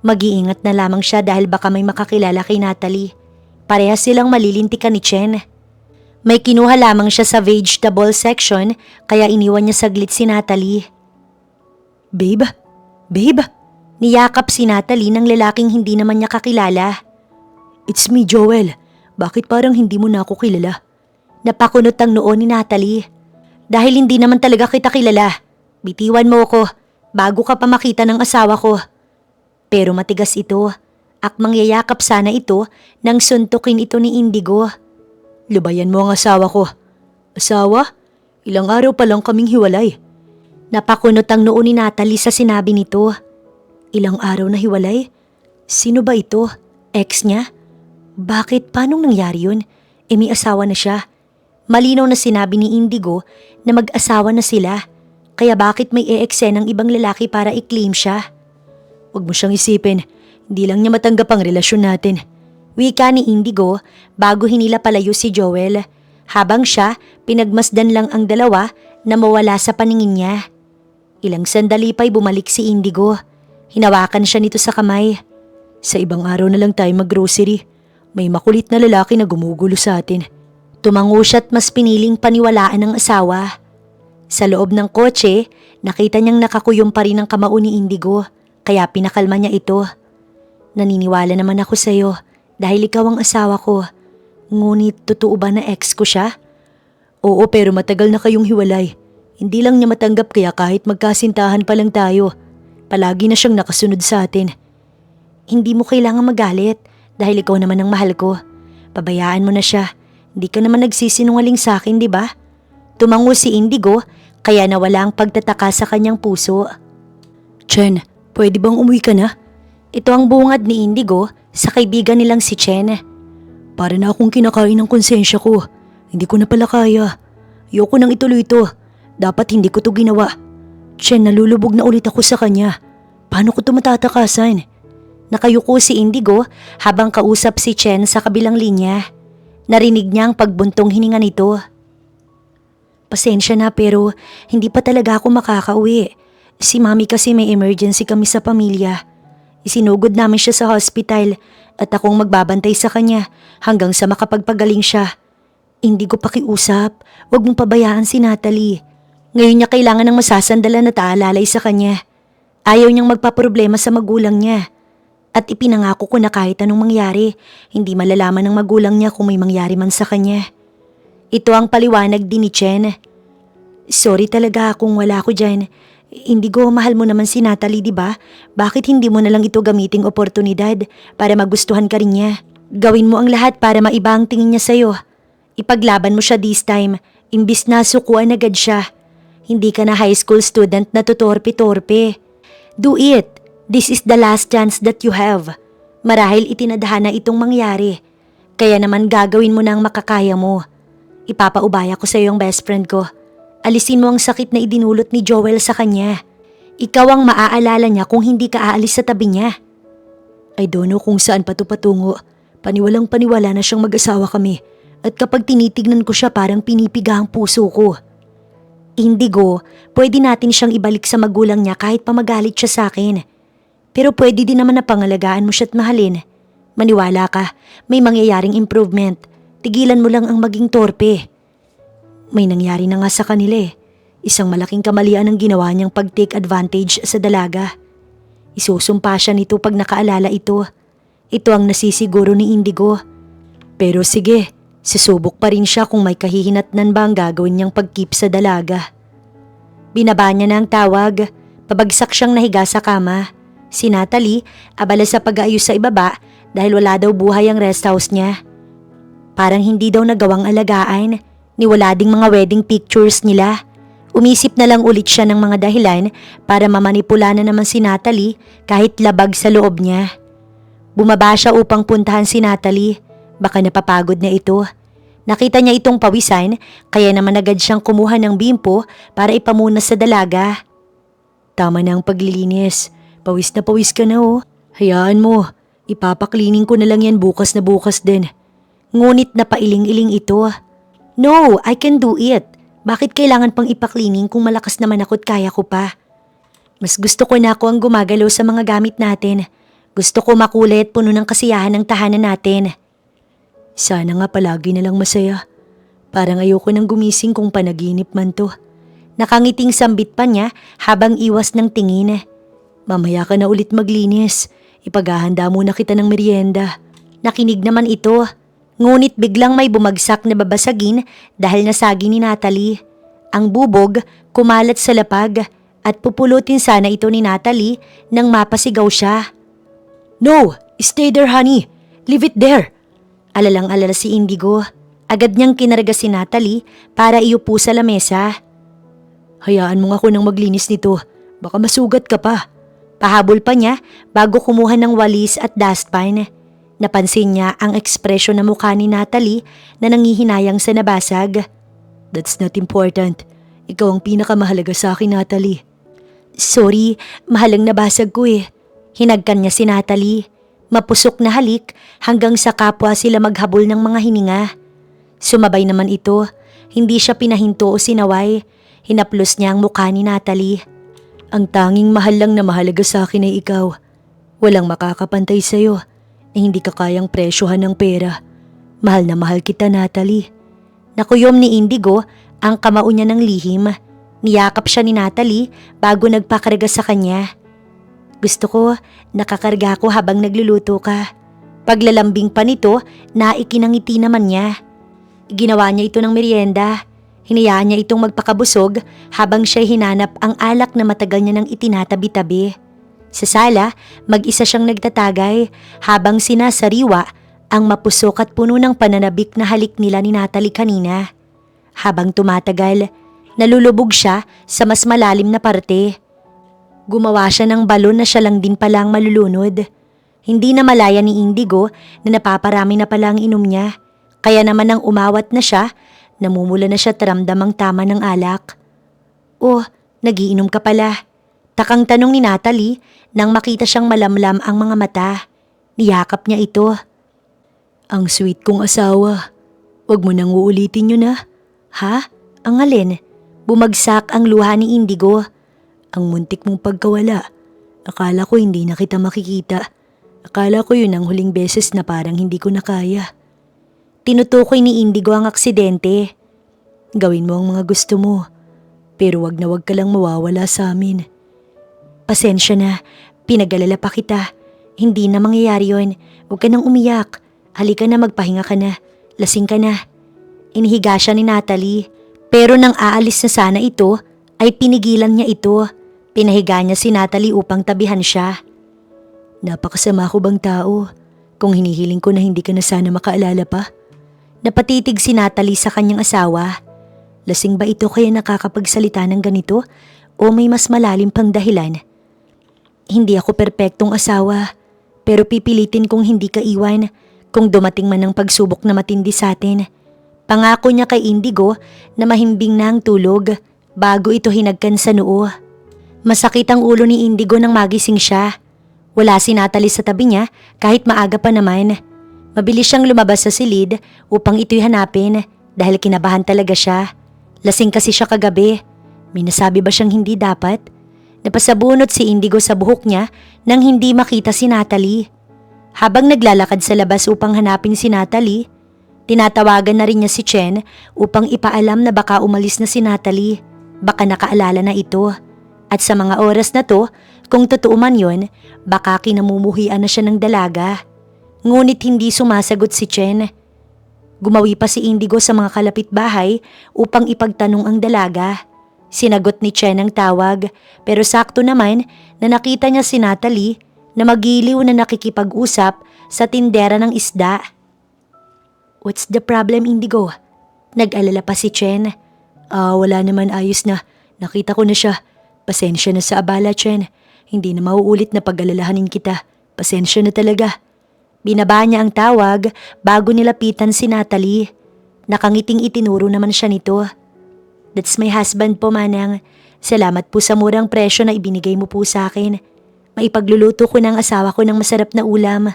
Mag-iingat na lamang siya dahil baka may makakilala kay Natalie. Parehas silang malilintikan ni Chen. May kinuha lamang siya sa vegetable section kaya iniwan niya saglit si Natalie. Babe? Babe? Niyakap si Natalie ng lalaking hindi naman niya kakilala. It's me, Joel. Bakit parang hindi mo na ako kilala? Napakunot ang noo ni Natalie. Dahil hindi naman talaga kita kilala. Bitiwan mo ako bago ka pa makita ng asawa ko. Pero matigas ito. Akmang yayakap sana ito nang suntukin ito ni Indigo. Lubayan mo ang asawa ko. Asawa? Ilang araw pa lang kaming hiwalay. Napakunot ang noo ni Natalie sa sinabi nito. Ilang araw na hiwalay? Sino ba ito? Ex niya? Bakit? Paano nangyari yun? May asawa na siya. Malinaw na sinabi ni Indigo na mag-asawa na sila. Kaya bakit may e-eksen ng ibang lalaki para i-claim siya? Huwag mo siyang isipin. Hindi lang niya matanggap ang relasyon natin. Wika ni Indigo bago hinila palayo si Joel. Habang siya, pinagmasdan lang ang dalawa na mawala sa paningin niya. Ilang sandali pa'y bumalik si Indigo. Hinawakan siya nito sa kamay. Sa ibang araw na lang tayo mag-grocery. May makulit na lalaki na gumugulo sa atin. Tumango siya't mas piniling paniwalaan ng asawa. Sa loob ng kotse, nakita niyang nakakuyom pa rin ang kamao ni Indigo. Kaya pinakalma niya ito. Naniniwala naman ako sa'yo dahil ikaw ang asawa ko. Ngunit totoo ba na ex ko siya? Oo, pero matagal na kayong hiwalay. Hindi lang niya matanggap kaya kahit magkasintahan pa lang tayo. Palagi na siyang nakasunod sa atin. Hindi mo kailangan magalit dahil ikaw naman ang mahal ko. Pabayaan mo na siya. Hindi ka naman nagsisinungaling sa akin, di ba? Tumango si Indigo kaya nawala ang pagtataka sa kanyang puso. Chen, pwede bang umuwi ka na? Ito ang bungad ni Indigo sa kaibigan nilang si Chen. Para na akong kinakain ng konsensya ko. Hindi ko na pala kaya. Ayoko nang ituloy ito. Dapat hindi ko to ginawa. Chen, nalulubog na ulit ako sa kanya. Paano ko to matatakasan? Nakayuko si Indigo habang kausap si Chen sa kabilang linya. Narinig niya ang pagbuntong hininga nito. Pasensya na pero hindi pa talaga ako makakauwi. Si Mami kasi may emergency kami sa pamilya. Isinugod namin siya sa hospital at akong magbabantay sa kanya hanggang sa makapagpagaling siya. Hindi ko pakiusap, wag mong pabayaan si Natalie. Ngayon niya kailangan ng masasandalan at aalalay sa kanya. Ayaw niyang magpaproblema sa magulang niya. At ipinangako ko na kahit anong mangyari, hindi malalaman ng magulang niya kung may mangyari man sa kanya. Ito ang paliwanag din ni Chen. Sorry talaga kung wala ko dyan. Indigo, mahal mo naman si Natalie, di ba? Bakit hindi mo na lang ito gamiting oportunidad para magustuhan ka rin niya? Gawin mo ang lahat para maiba ang tingin niya sa'yo. Ipaglaban mo siya this time, imbis na sukuan agad siya. Hindi ka na high school student na tutorpe-torpe. Do it. This is the last chance that you have. Marahil itinadhana itong mangyari. Kaya naman gagawin mo na ang makakaya mo. Ipapaubaya ko sa iyo ang best friend ko. Alisin mo ang sakit na idinulot ni Joel sa kanya. Ikaw ang maaalala niya kung hindi ka aalis sa tabi niya. I don't know kung saan pa to patungo. Paniwalang paniwala na siyang mag-asawa kami. At kapag tinitignan ko siya parang pinipiga ang puso ko. Indigo, pwede natin siyang ibalik sa magulang niya kahit pa magalit siya sa akin. Pero pwede din naman na pangalagaan mo siya at mahalin. Maniwala ka, may mangyayaring improvement. Tigilan mo lang ang maging torpe. May nangyari na nga sa kanila eh. Isang malaking kamalian ang ginawa niyang pag-take advantage sa dalaga. Isusumpa siya nito pag nakaalala ito. Ito ang nasisiguro ni Indigo. Pero sige, susubok pa rin siya kung may kahihinatnan ba ang gagawin niyang pag-keep sa dalaga. Binaba niya na ang tawag. Pabagsak siyang nahiga sa kama. Si Natalie, abala sa pag-aayos sa ibaba dahil wala daw buhay ang rest house niya. Parang hindi daw nagawang alagaan. Niwala ding mga wedding pictures nila. Umisip na lang ulit siya ng mga dahilan para mamanipula na naman si Natalie kahit labag sa loob niya. Bumaba siya upang puntahan si Natalie. Baka napapagod na ito. Nakita niya itong pawisan kaya naman agad siyang kumuha ng bimpo para ipamunas sa dalaga. Tama na ang paglilinis. Pawis na pawis ka na oh. Hayaan mo. Ipapaklining ko na lang yan bukas na bukas din. Ngunit napailing-iling ito. No, I can do it. Bakit kailangan pang ipaklining kung malakas naman ako't kaya ko pa? Mas gusto ko na ako ang gumagalaw sa mga gamit natin. Gusto ko makulay at puno ng kasiyahan ng tahanan natin. Sana nga palagi na lang masaya. Parang ayoko nang gumising kung panaginip man to. Nakangiting sambit pa niya habang iwas ng tingin. Mamaya ka na ulit maglinis. Ipaghahanda muna kita ng merienda. Nakinig naman ito. Ngunit biglang may bumagsak na babasagin dahil nasagi ni Natalie. Ang bubog kumalat sa lapag at pupulutin sana ito ni Natalie nang mapasigaw siya. No! Stay there, honey! Leave it there! Alalang-alala si Indigo. Agad niyang kinarga si Natalie para iupo sa lamesa. Hayaan mo nga ako nang maglinis nito. Baka masugat ka pa. Pahabol pa niya bago kumuha ng walis at dustpan. Napansin niya ang ekspresyon ng mukha ni Natalie na nangihinayang sa nabasag. That's not important. Ikaw ang pinakamahalaga sa akin, Natalie. Sorry, mahalang nabasag ko eh. Hinagkan niya si Natalie. Mapusok na halik hanggang sa kapwa sila maghabol ng mga hininga. Sumabay naman ito. Hindi siya pinahinto o sinaway. Hinaplos niya ang mukha ni Natalie. Ang tanging mahal lang na mahalaga sa akin ay ikaw. Walang makakapantay sa'yo. Hindi ka kayang presyohan ng pera. Mahal na mahal kita, Natalie. Nakuyom ni Indigo ang kamao niya ng lihim. Niyakap siya ni Natalie bago nagpakarga sa kanya. Gusto ko, nakakarga ko habang nagluluto ka. Paglalambing pa nito, naikinangiti naman niya. Ginawa niya ito ng merienda. Hinayaan niya itong magpakabusog habang siya hinanap ang alak na matagal niya nang itinatabi-tabi. Sa sala, mag-isa siyang nagtatagay habang sinasariwa ang mapusok at puno ng pananabik na halik nila ni Natalie kanina. Habang tumatagal, nalulubog siya sa mas malalim na parte. Gumawa siya ng balon na siya lang din palang malulunod. Hindi na malaya ni Indigo na napaparami na pala ang inom niya. Kaya naman nang umawat na siya, namumula na siya taramdamang tama ng alak. Oh, nagiinom ka pala. Takang tanong ni Natalie nang makita siyang malamlam ang mga mata. Niyakap niya ito. Ang sweet kong asawa. Huwag mo nang uulitin yun ah. Ha? Ang alin? Bumagsak ang luha ni Indigo. Ang muntik mong pagkawala. Akala ko hindi na kita makikita. Akala ko yun ang huling beses na parang hindi ko na kaya. Tinutukoy ni Indigo ang aksidente. Gawin mo ang mga gusto mo. Pero wag na wag ka lang mawawala sa amin. Pasensya na, pinag-alala pa kita. Hindi na mangyayari yun. Huwag ka nang umiyak. Halika na, magpahinga ka na. Lasing ka na. Inihiga siya ni Natalie. Pero nang aalis na sana ito, ay pinigilan niya ito. Pinahiga niya si Natalie upang tabihan siya. Napakasama ko bang tao? Kung hinihiling ko na hindi ka na sana makaalala pa. Napatitig si Natalie sa kanyang asawa. Lasing ba ito kaya nakakapagsalita ng ganito? O may mas malalim pang dahilan? Hindi ako perpektong asawa, pero pipilitin kong hindi ka iwan kung dumating man ang pagsubok na matindi sa atin. Pangako niya kay Indigo na mahimbing na ang tulog bago ito hinagkan sa noo. Masakit ang ulo ni Indigo nang magising siya. Wala si Natalie sa tabi niya kahit maaga pa naman. Mabilis siyang lumabas sa silid upang ito'y hanapin dahil kinabahan talaga siya. Lasing kasi siya kagabi. May nasabi ba siyang hindi dapat? Napasabunot si Indigo sa buhok niya nang hindi makita si Natalie. Habang naglalakad sa labas upang hanapin si Natalie, tinatawagan na rin niya si Chen upang ipaalam na baka umalis na si Natalie. Baka nakaalala na ito. At sa mga oras na to, kung totoo man yun, baka kinamumuhian na siya ng dalaga. Ngunit hindi sumasagot si Chen. Gumawi pa si Indigo sa mga kalapitbahay upang ipagtanong ang dalaga. Sinagot ni Chen ang tawag pero sakto naman na nakita niya si Natalie na magiliw na nakikipag-usap sa tindera ng isda. "What's the problem, Indigo?" Nag-alala pa si Chen. Wala naman, ayos na. Nakita ko na siya. Pasensya na sa abala, Chen. Hindi na mauulit na pag-alalahanin kita. Pasensya na talaga. Binaba niya ang tawag bago nilapitan si Natalie. Nakangiting itinuro naman siya nito. "That's my husband po, Manang. Salamat po sa murang presyo na ibinigay mo po sa akin. Maipagluluto ko ng asawa ko ng masarap na ulam."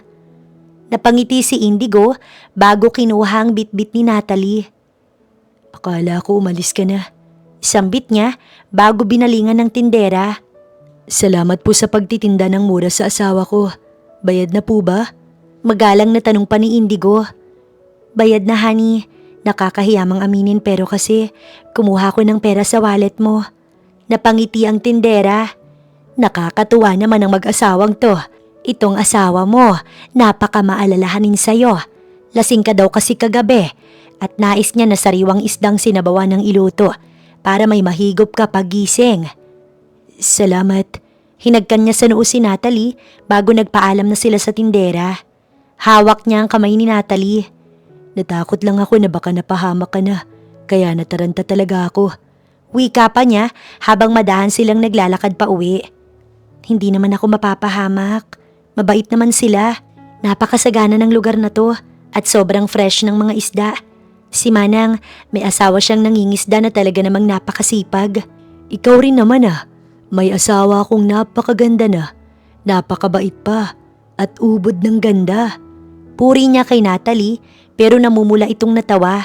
Napangiti si Indigo bago kinuha ang bitbit ni Natalie. "Akala ko umalis ka na." Sambit niya bago binalingan ng tindera. "Salamat po sa pagtitinda ng mura sa asawa ko. Bayad na po ba?" Magalang na tanong pa ni Indigo. "Bayad na, honey. Nakakahiyamang aminin pero kasi kumuha ko ng pera sa wallet mo." Napangiti ang tindera. "Nakakatuwa naman ang mag-asawang to. Itong asawa mo, napakamaalalahanin sa'yo. Lasing ka daw kasi kagabi at nais niya na sariwang isdang sinabawan ng iluto para may mahigop ka pagising." "Salamat." Hinagkan niya sa noo si Natalie bago nagpaalam na sila sa tindera. Hawak niya ang kamay ni Natalie. "Natakot lang ako na baka napahamak ka na, kaya nataranta talaga ako." Wika pa niya habang madahan silang naglalakad pa uwi. "Hindi naman ako mapapahamak. Mabait naman sila. Napakasagana ng lugar na to at sobrang fresh ng mga isda. Si Manang, may asawa siyang nangingisda na talaga namang napakasipag." "Ikaw rin naman ah. May asawa akong napakaganda na, napakabait pa, at ubod ng ganda." Puri niya kay Natalie pero namumula itong natawa.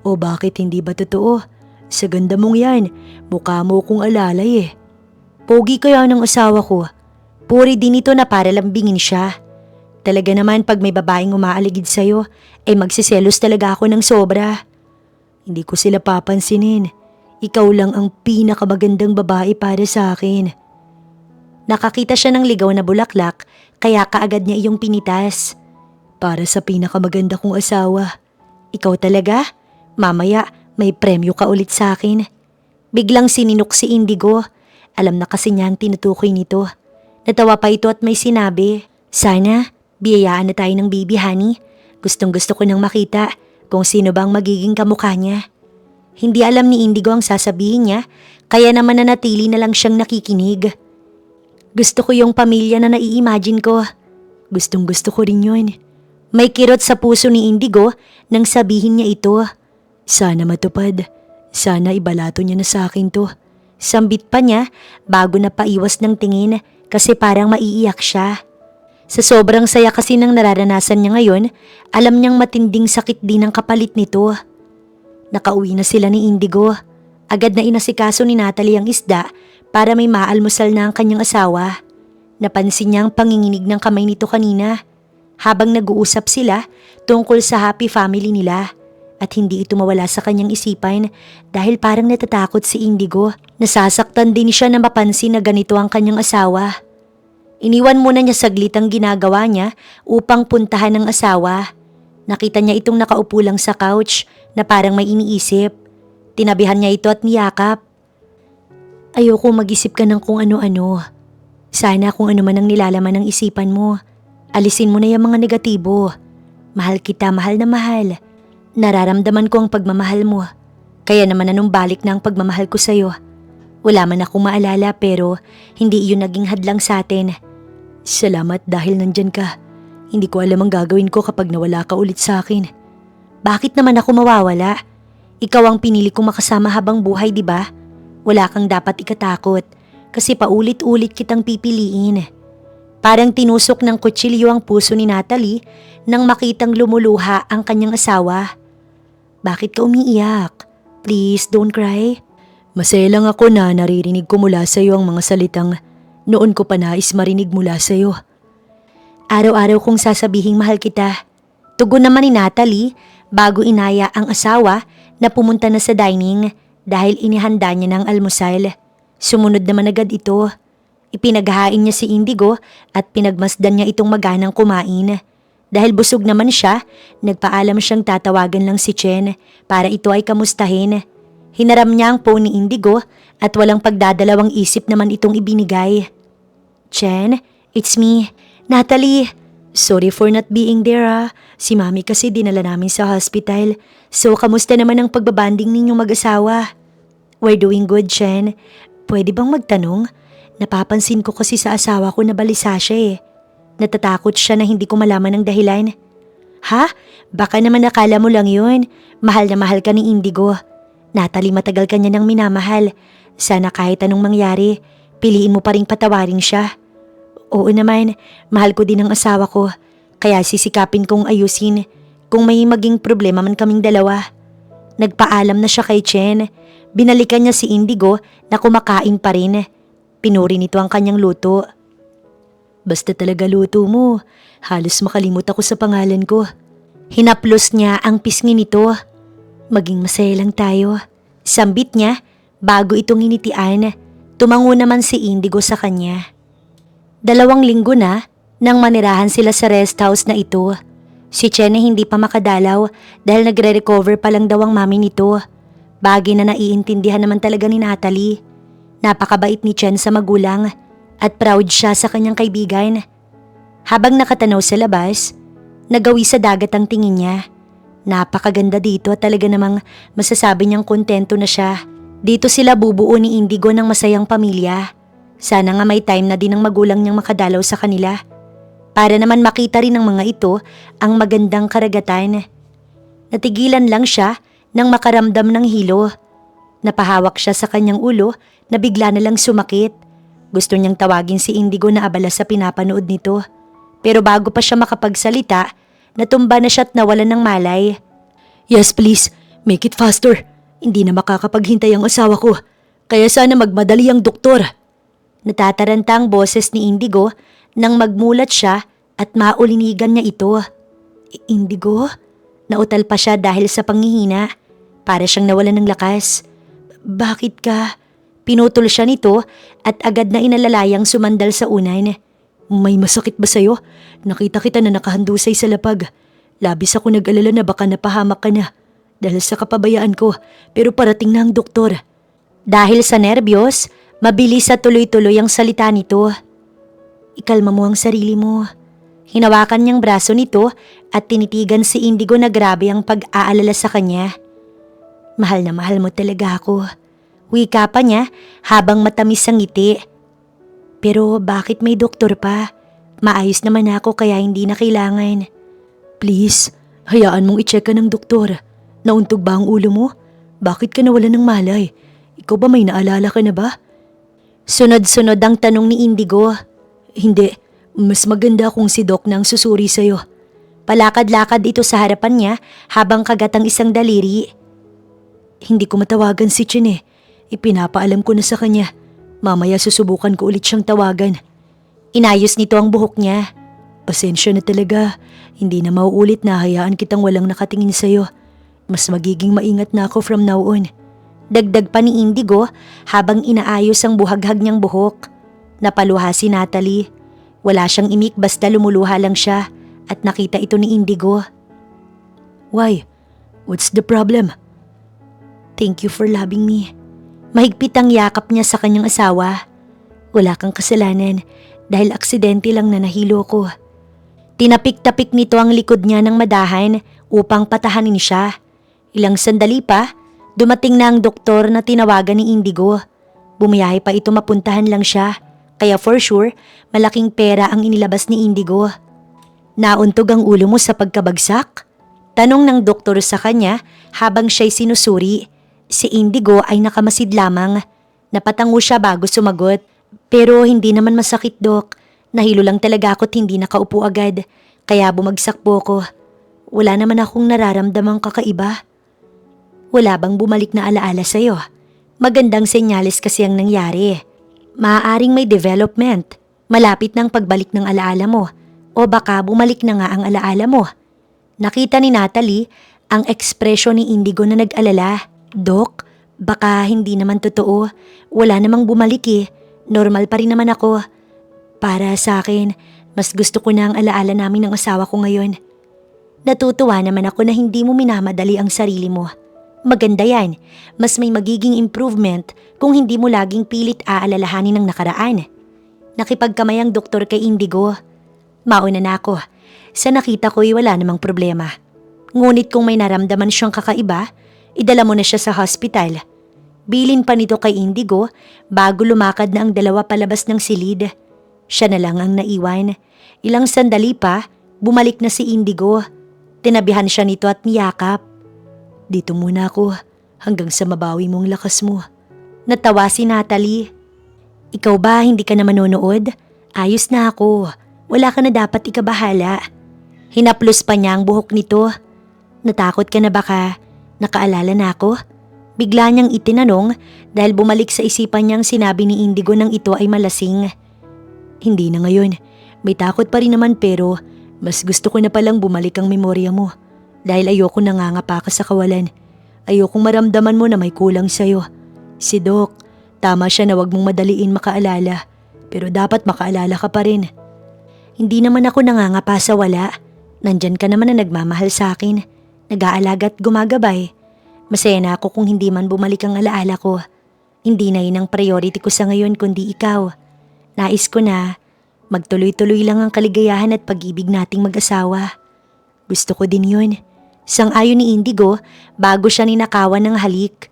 "O bakit hindi ba totoo? Sa ganda mong yan, mukha mo kong alalay eh." "Pogi kaya ng asawa ko." Puri din ito na para lambingin siya. "Talaga naman pag may babaeng umaaligid sa'yo, magsiselos talaga ako ng sobra." "Hindi ko sila papansinin. Ikaw lang ang pinakamagandang babae para sa akin." Nakakita siya ng ligaw na bulaklak kaya kaagad niya iyong pinitas. "Para sa pinakamaganda kong asawa." "Ikaw talaga? Mamaya may premyo ka ulit sa akin." Biglang sininok si Indigo. Alam na kasi niya ang tinutukoy nito. Natawa pa ito at may sinabi, "Sana biyayaan na tayo ng baby, honey. Gustong gusto ko nang makita kung sino bang magiging kamukha niya." Hindi alam ni Indigo ang sasabihin niya kaya naman nanatili na lang siyang nakikinig. "Gusto ko yung pamilya na nai-imagine ko." Gustong gusto ko rin yun." May kirot sa puso ni Indigo nang sabihin niya ito. "Sana matupad. Sana ibalato niya na sa akin to." Sambit pa niya bago na paiwas ng tingin kasi parang maiiyak siya. Sa sobrang saya kasi ng nararanasan niya ngayon, alam niyang matinding sakit din ang kapalit nito. Nakauwi na sila ni Indigo. Agad na inasikaso ni Natalie ang isda para may maalmusal na ang kanyang asawa. Napansin niya ang panginginig ng kamay nito kanina habang nag-uusap sila tungkol sa happy family nila at hindi ito mawala sa kanyang isipan dahil parang natatakot si Indigo. Nasasaktan din siya na mapansin na ganito ang kanyang asawa. Iniwan muna niya saglit ang ginagawa niya upang puntahan ng asawa. Nakita niya itong nakaupo lang sa couch na parang may iniisip. Tinabihan niya ito at niyakap. "Ayoko mag-isip ka ng kung ano-ano. Sana kung ano man ang nilalaman ng isipan mo, alisin mo na yung mga negatibo. Mahal kita, mahal na mahal. Nararamdaman ko ang pagmamahal mo. Kaya naman anumbalik na ang pagmamahal ko sa'yo. Wala man akong maalala pero hindi iyon naging hadlang sa atin. Salamat dahil nandyan ka. Hindi ko alam ang gagawin ko kapag nawala ka ulit sa akin." "Bakit naman ako mawawala? Ikaw ang pinili kong makasama habang buhay, di ba? Wala kang dapat ikatakot kasi paulit-ulit kitang pipiliin." Parang tinusok ng kutsilyo ang puso ni Natalie nang makitang lumuluha ang kanyang asawa. Bakit ka umiiyak? Please, don't cry. Masaya lang ako na naririnig ko mula sa iyo ang mga salitang noon ko pa nais marinig mula sa iyo. Araw-araw kong sasabihing mahal kita. Tugon naman ni Natalie bago inaya ang asawa na pumunta na sa dining dahil inihanda niya ng almusal. Sumunod naman agad ito. Ipinaghain niya si Indigo at pinagmasdan niya itong maganang kumain. Dahil busog naman siya, nagpaalam siyang tatawagan lang si Chen para ito ay kamustahin. Hinaram niya ang phone ni Indigo at walang pagdadalawang isip naman itong ibinigay. Chen, it's me, Natalie. Sorry for not being there. Si Mami kasi dinala namin sa hospital. So kamusta naman ang pagbabanding ninyong mag-asawa? We're doing good, Chen. Pwede bang magtanong? Napapansin ko kasi sa asawa ko na balisa siya eh. Natatakot siya na hindi ko malaman ang dahilan. Ha? Baka naman akala mo lang yun. Mahal na mahal ka ni Indigo. Natalie, matagal ka niya nang minamahal. Sana kahit anong mangyari, piliin mo pa ring patawarin siya. Oo naman, mahal ko din ang asawa ko. Kaya sisikapin kong ayusin kung may maging problema man kaming dalawa. Nagpaalam na siya kay Chen. Binalikan niya si Indigo na kumakain pa rin. Pinuri nito ang kanyang luto. Basta talaga luto mo. Halos makalimot ako sa pangalan ko. Hinaplos niya ang pisngi nito. Maging masaya lang tayo. Sambit niya bago itong initian. Tumango naman si Indigo sa kanya. 2 linggo na nang manirahan sila sa rest house na ito. Si Chen ay hindi pa makadalaw dahil nagre-recover pa lang daw ang mami nito. Bagay na naiintindihan naman talaga ni Natalie. Napakabait ni Chen sa magulang at proud siya sa kanyang kaibigan. Habang nakatanaw sa labas, nagawi sa dagat ang tingin niya. Napakaganda dito at talaga namang masasabi niyang kontento na siya. Dito sila bubuo ni Indigo ng masayang pamilya. Sana nga may time na din ang magulang niyang makadalaw sa kanila. Para naman makita rin ng mga ito ang magandang karagatan. Natigilan lang siya nang makaramdam ng hilo. Napahawak siya sa kanyang ulo na bigla na lang sumakit. Gusto niyang tawagin si Indigo na abala sa pinapanood nito. Pero bago pa siya makapagsalita, natumba na siya at nawalan ng malay. Yes please, make it faster. Hindi na makakapaghintay ang asawa ko. Kaya sana magmadali ang doktor. Natataranta ang boses ni Indigo nang magmulat siya at maulinigan niya ito. Indigo? Nautal pa siya dahil sa panghihina. Para siyang nawalan ng lakas. Bakit ka? Pinutol siya nito at agad na inalalayang sumandal sa unan. May masakit ba sa'yo? Nakita kita na nakahandusay sa lapag. Labis ako nag-alala na baka napahamak ka na. Dahil sa kapabayaan ko, pero parating na ang doktor. Dahil sa nerbiyos, mabilis at tuloy-tuloy ang salita nito. Ikalma mo ang sarili mo. Hinawakan niyang braso nito at tinitigan si Indigo na grabe ang pag-aalala sa kanya. Mahal na mahal mo talaga ako. Wika pa niya habang matamis ang ngiti. Pero bakit may doktor pa? Maayos naman ako kaya hindi na kailangan. Please, hayaan mong i-check ka ng doktor. Nauntog ba ang ulo mo? Bakit ka nawalan ng malay? Ikaw ba may naalala ka na ba? Sunod-sunod ang tanong ni Indigo. Hindi, mas maganda kung si Doc na ang susuri sa'yo. Palakad-lakad ito sa harapan niya habang kagat ang isang daliri. Hindi ko matawagan si Chen eh. Ipinapaalam ko na sa kanya. Mamaya susubukan ko ulit siyang tawagan. Inayos nito ang buhok niya. Pasensya na talaga. Hindi na mauulit na hayaan kitang walang nakatingin sa'yo. Mas magiging maingat na ako from now on. Dagdag pa ni Indigo habang inaayos ang buhaghag niyang buhok. Napaluha si Natalie. Wala siyang imik basta lumuluha lang siya at nakita ito ni Indigo. Why? What's the problem? Thank you for loving me. Mahigpit ang yakap niya sa kanyang asawa. Wala kang kasalanan dahil aksidente lang na nahilo ko. Tinapik-tapik nito ang likod niya ng madahan upang patahanin siya. Ilang sandali pa, dumating na ang doktor na tinawagan ni Indigo. Bumiyahe pa ito mapuntahan lang siya, kaya for sure, malaking pera ang inilabas ni Indigo. Nauntog ang ulo mo sa pagkabagsak? Tanong ng doktor sa kanya habang siya'y sinusuri. Si Indigo ay nakamasid lamang. Napatango siya bago sumagot. Pero hindi naman masakit, Dok. Nahilo lang talaga ako't hindi nakaupo agad, kaya bumagsak po ko. Wala naman akong nararamdamang kakaiba. Wala bang bumalik na alaala sa'yo? Magandang senyales kasi ang nangyari. Maaaring may development. Malapit ng pagbalik ng alaala mo. O baka bumalik na nga ang alaala mo. Nakita ni Natalie ang ekspresyon ni Indigo na nag-alala. Dok, baka hindi naman totoo. Wala namang bumalik eh. Normal pa rin naman ako. Para sa akin, mas gusto ko na ang alaala namin ng asawa ko ngayon. Natutuwa naman ako na hindi mo minamadali ang sarili mo. Maganda yan. Mas may magiging improvement kung hindi mo laging pilit aalalahanin ng nakaraan. Nakipagkamay ang doktor kay Indigo. Mauna na ako. Sa nakita ko'y wala namang problema. Ngunit kung may naramdaman siyang kakaiba, idala mo na siya sa hospital. Bilin pa nito kay Indigo bago lumakad na ang dalawa palabas ng silid. Siya na lang ang naiwan. Ilang sandali pa, bumalik na si Indigo. Tinabihan siya nito at niyakap. Dito muna ako hanggang sa mabawi mong lakas mo. Natawa si Natalie. Ikaw ba hindi ka na manonood? Ayos na ako. Wala ka na dapat ikabahala. Hinaplos pa niya ang buhok nito. Natakot ka na baka nakaalala na ako? Bigla niyang itinanong dahil bumalik sa isipan niyang sinabi ni Indigo nang ito ay malasing. Hindi na ngayon. May takot pa rin naman pero mas gusto ko na palang bumalik ang memorya mo. Dahil ayoko nangangapa ka sa kawalan. Ayokong maramdaman mo na may kulang sa'yo. Si Doc, tama siya na wag mong madaliin makaalala. Pero dapat makaalala ka pa rin. Hindi naman ako nangangapa sa wala. Nandyan ka naman na nagmamahal sa akin. Nag-aalaga at gumagabay. Masaya na ako kung hindi man bumalik ang alaala ko. Hindi na yun ang priority ko sa ngayon kundi ikaw. Nais ko na magtuloy-tuloy lang ang kaligayahan at pag-ibig nating mag-asawa. Gusto ko din yun. Sang-ayon ni Indigo bago siya ninakawan ng halik.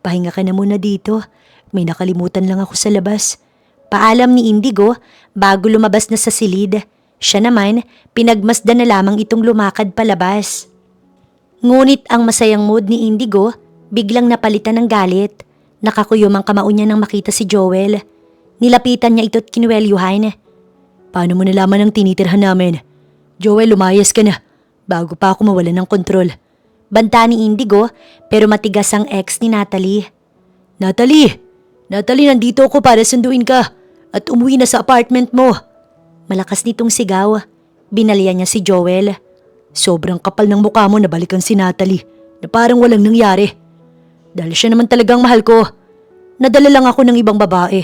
Pahinga ka na muna dito. May nakalimutan lang ako sa labas. Paalam ni Indigo bago lumabas na sa silid. Siya naman, pinagmasdan na lamang itong lumakad palabas. Ngunit ang masayang mood ni Indigo biglang napalitan ng galit. Nakakuyom ang kamao niya nang makita si Joel. Nilapitan niya ito't kinuwelyuhan. Paano mo nalaman ang tinitirhan namin? Joel, lumayas ka na. Bago pa ako mawalan ng kontrol. Banta ni Indigo pero matigas ang ex ni Natalie. Natalie, nandito ako para sunduin ka at umuwi na sa apartment mo. Malakas nitong sigaw. Binalya niya si Joel. Sobrang kapal ng mukha mo na balikan si Natalie na parang walang nangyari. Dahil siya naman talagang mahal ko. Nadala lang ako ng ibang babae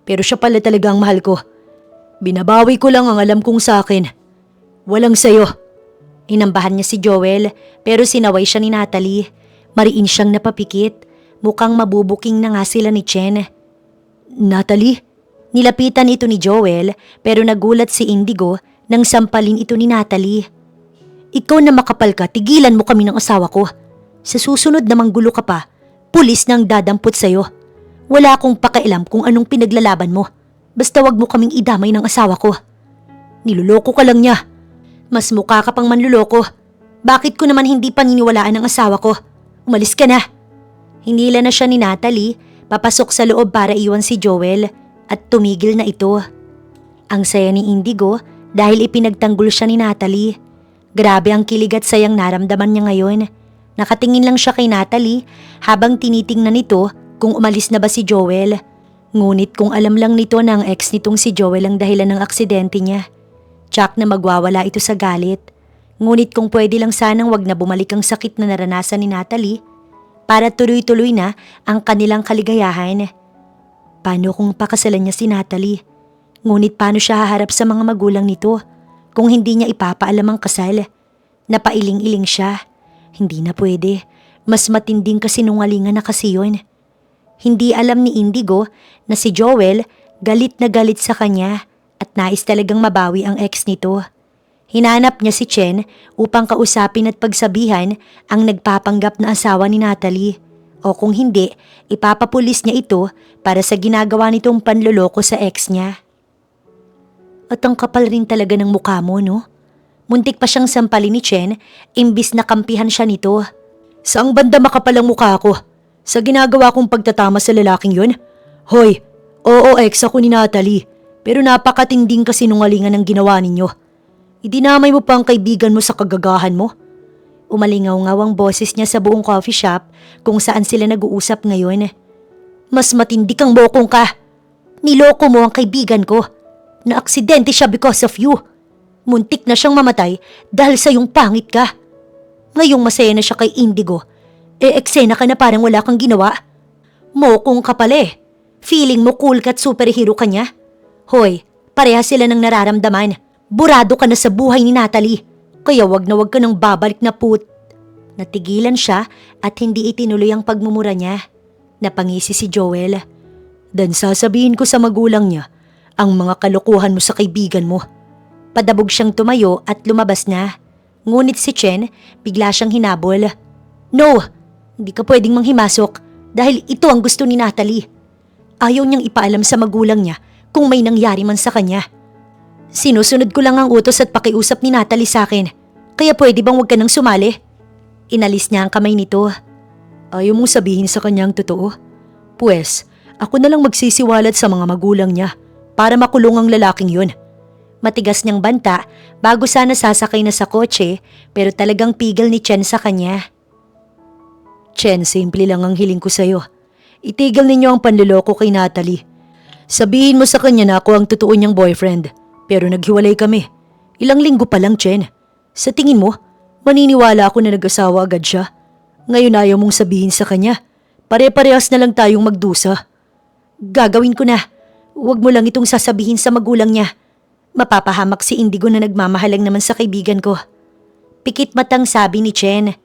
pero siya pala talagang mahal ko. Binabawi ko lang ang alam kong sa akin. Walang sayo. Inambahan niya si Joel pero sinaway siya ni Natalie. Mariin siyang napapikit. Mukhang mabubuking na nga sila ni Chen. Natalie? Nilapitan ito ni Joel pero nagulat si Indigo nang sampalin ito ni Natalie. Ikaw na makapal ka, tigilan mo kami ng asawa ko. Sa susunod na manggulo ka pa, pulis nang dadampot sa'yo. Wala akong pakialam kung anong pinaglalaban mo. Basta wag mo kaming idamay ng asawa ko. Niloloko ka lang niya. Mas mukha ka pang manluloko. Bakit ko naman hindi paniniwalaan ang asawa ko? Umalis ka na. Hinila na siya ni Natalie, papasok sa loob para iwan si Joel at tumigil na ito. Ang saya ni Indigo dahil ipinagtanggol siya ni Natalie. Grabe ang kilig at sayang naramdaman niya ngayon. Nakatingin lang siya kay Natalie habang tinitingnan nito kung umalis na ba si Joel. Ngunit kung alam lang nito na ang ex nitong si Joel ang dahilan ng aksidente niya. Tsak na magwawala ito sa galit. Ngunit kung pwede lang sanang wag na bumalik ang sakit na naranasan ni Natalie para tuloy-tuloy na ang kanilang kaligayahan. Paano kung pakasalan niya si Natalie? Ngunit paano siya haharap sa mga magulang nito kung hindi niya ipapaalam ang kasal? Napailing-iling siya. Hindi na pwede. Mas matinding kasinungalingan na kasi yun. Hindi alam ni Indigo na si Joel galit na galit sa kanya at nais talagang mabawi ang ex nito. Hinanap niya si Chen upang kausapin at pagsabihan ang nagpapanggap na asawa ni Natalie. O kung hindi, ipapapulis niya ito para sa ginagawa nitong panloloko sa ex niya. At ang kapal rin talaga ng mukha mo, no? Muntik pa siyang sampalin ni Chen imbis na kampihan siya nito. Saang banda makapal ang mukha ko? Sa ginagawa kong pagtatama sa lalaking yun? Hoy, oo ex ako ni Natalie. Pero napakatinding kasinungalingan ng ginawa ninyo. Idinamay mo pa ang kaibigan mo sa kagagahan mo. Umalingaw-ngaw ang boses niya sa buong coffee shop kung saan sila nag-uusap ngayon. Mas matindi kang bokong ka. Niloko mo ang kaibigan ko. Naaksidente siya because of you. Muntik na siyang mamatay dahil sa iyong pangit ka. Ngayong masaya na siya kay Indigo, eksena ka na parang wala kang ginawa. Mokong ka pala eh. Feeling mo cool ka at superhero ka niya? Hoy, pareha sila ng nararamdaman. Burado ka na sa buhay ni Natalie. Kaya wag na wag ka nang babalik na put. Natigilan siya at hindi itinuloy ang pagmumura niya. Napangisi si Joel. Dan sasabihin ko sa magulang niya ang mga kalokohan mo sa kaibigan mo. Padabog siyang tumayo at lumabas na. Ngunit si Chen, bigla siyang hinabol. No, hindi ka pwedeng manghimasok dahil ito ang gusto ni Natalie. Ayaw niyang ipaalam sa magulang niya kung may nangyari man sa kanya. Sinusunod ko lang ang utos at pakiusap ni Natalie sa akin. Kaya pwede bang huwag ka nang sumali? Inalis niya ang kamay nito. Ayaw mong sabihin sa kanya ang totoo? Pwes, ako na lang magsisiwalat sa mga magulang niya para makulong ang lalaking yun. Matigas niyang banta bago sana sasakay na sa kotse pero talagang pigil ni Chen sa kanya. Chen, simple lang ang hiling ko sa'yo. Itigil ninyo ang panluloko kay Natalie. Sabihin mo sa kanya na ako ang totoo niyang boyfriend. Pero naghiwalay kami. Ilang linggo pa lang, Chen. Sa tingin mo, maniniwala ako na nag-asawa agad siya. Ngayon ayaw mong sabihin sa kanya. Pare-parehas na lang tayong magdusa. Gagawin ko na. Huwag mo lang itong sasabihin sa magulang niya. Mapapahamak si Indigo na nagmamahalang naman sa kaibigan ko. Pikit matang sabi ni Chen.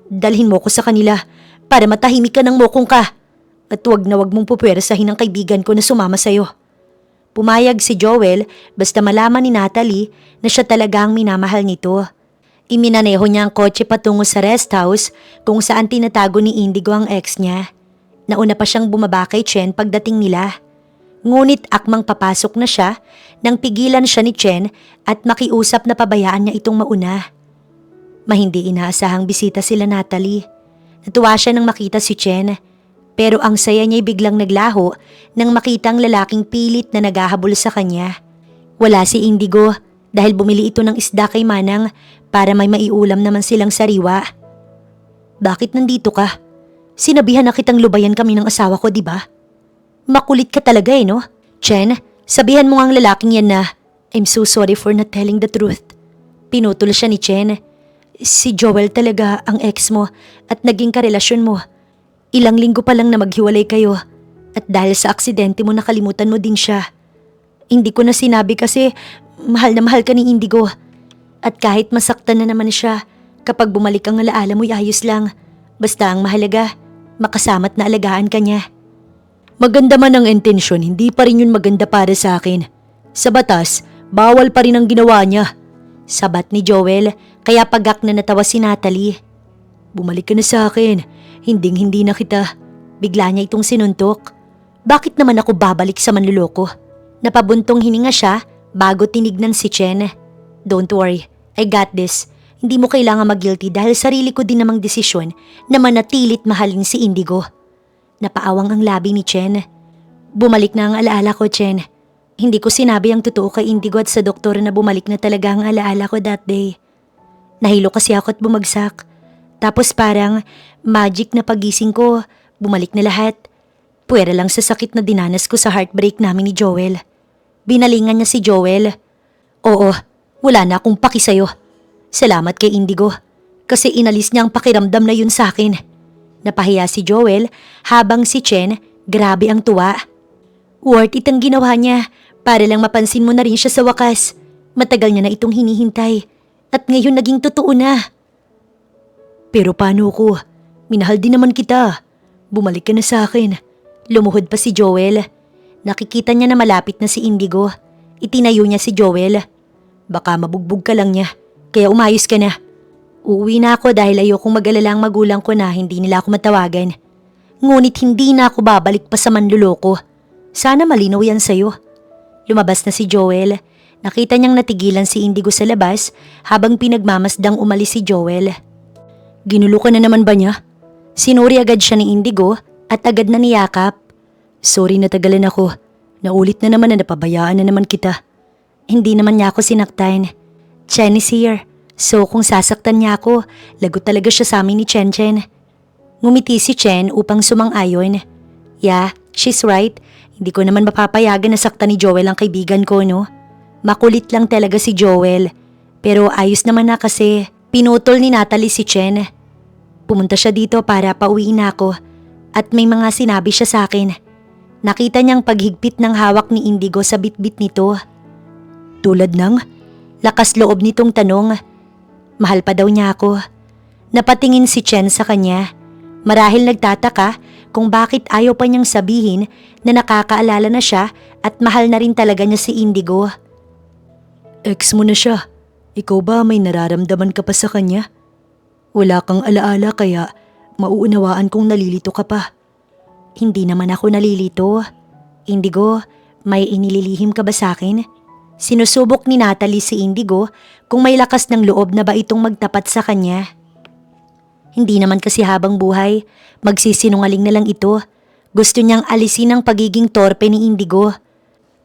Dalhin mo ko sa kanila para matahimik ka ng mokong ka. At huwag na huwag mong pupwersahin ang kaibigan ko na sumama sa'yo. Pumayag si Joel basta malaman ni Natalie na siya talaga ang minamahal nito. Iminaneho niya ang kotse patungo sa rest house kung saan tinatago ni Indigo ang ex niya. Nauna pa siyang bumaba kay Chen pagdating nila. Ngunit akmang papasok na siya nang pigilan siya ni Chen at makiusap na pabayaan niya itong mauna. Mahindi inaasahang bisita sila Natalie. Natuwa siya nang makita si Chen. Pero ang saya niya'y biglang naglaho nang makita ang lalaking pilit na naghahabol sa kanya. Wala si Indigo dahil bumili ito ng isda kay Manang para may maiulam naman silang sariwa. Bakit nandito ka? Sinabihan na kitang lubayan kami ng asawa ko, di ba? Makulit ka talaga no? Chen, sabihan mo ang lalaking yan na, I'm so sorry for not telling the truth. Pinutol siya ni Chen. Si Joel talaga ang ex mo at naging karelasyon mo. Ilang linggo pa lang na maghiwalay kayo at dahil sa aksidente mo nakalimutan mo din siya. Hindi ko na sinabi kasi mahal na mahal ka ni Indigo. At kahit masaktan na naman siya, kapag bumalik ang alaala mo'y ayos lang. Basta ang mahalaga, makasama't na alagaan ka niya. Maganda man ang intensyon, hindi pa rin yun maganda para sa akin. Sa batas, bawal pa rin ang ginawa niya. Sabat ni Joel, kaya pagak na natawa si Natalie. Bumalik ka na sa akin. Hinding-hindi na kita. Bigla niya itong sinuntok. Bakit naman ako babalik sa manluloko? Napabuntong hininga siya bago tinignan si Chen. Don't worry, I got this. Hindi mo kailangan mag-guilty dahil sarili ko din namang desisyon na manatilit mahalin si Indigo. Napaawang ang labi ni Chen. Bumalik na ang alaala ko, Chen. Hindi ko sinabi ang totoo kay Indigo at sa doktor na bumalik na talaga ang alaala ko that day. Nahilo kasi ako at bumagsak. Tapos parang magic na pagising ko, bumalik na lahat. Puwera lang sa sakit na dinanas ko sa heartbreak namin ni Joel. Binalingan niya si Joel. Oo, wala na akong paki sa'yo. Salamat kay Indigo. Kasi inalis niya ang pakiramdam na yun sa akin. Napahiya si Joel habang si Chen, grabe ang tuwa. Worth it ang ginawa niya para lang mapansin mo na rin siya sa wakas. Matagal niya na itong hinihintay. At ngayon naging totoo na. Pero paano ko? Minahal din naman kita. Bumalik ka na sa akin. Lumuhod pa si Joel. Nakikita niya na malapit na si Indigo. Itinayo niya si Joel. Baka mabugbog ka lang niya. Kaya umayos ka na. Uuwi na ako dahil ayokong mag-alala ang magulang ko na hindi nila ako matawagan. Ngunit hindi na ako babalik pa sa manluloko. Sana malinaw yan sa'yo. Lumabas na si Joel. Nakita niyang natigilan si Indigo sa labas habang pinagmamasdang umalis si Joel. Ginulo ka na naman ba niya? Sinuri agad siya ni Indigo at agad na niyakap. Sorry natagalan ako. Naulit na naman na napabayaan na naman kita. Hindi naman niya ako sinaktan. Chen is here. So kung sasaktan niya ako, lagot talaga siya sa amin ni Chen. Ngumiti si Chen upang sumang-ayon. Yeah, she's right. Hindi ko naman mapapayagan na saktan ni Joel ang kaibigan ko, no? Makulit lang talaga si Joel. Pero ayos naman na kasi pinutol ni Natalie si Chen. Pumunta siya dito para pauwiin na ako at may mga sinabi siya sa akin. Nakita niyang paghigpit ng hawak ni Indigo sa bitbit nito. Tulad ng lakas loob nitong tanong. Mahal pa daw niya ako. Napatingin si Chen sa kanya. Marahil nagtataka kung bakit ayaw pa niyang sabihin na nakakaalala na siya at mahal na rin talaga niya si Indigo. Ex mo na siya. Ikaw ba may nararamdaman ka pa sa kanya? Wala kang alaala kaya mauunawaan kong nalilito ka pa. Hindi naman ako nalilito. Indigo, may inililihim ka ba sa akin? Sinusubok ni Natalie si Indigo kung may lakas ng loob na ba itong magtapat sa kanya. Hindi naman kasi habang buhay, magsisinungaling na lang ito. Gusto niyang alisin ang pagiging torpe ni Indigo.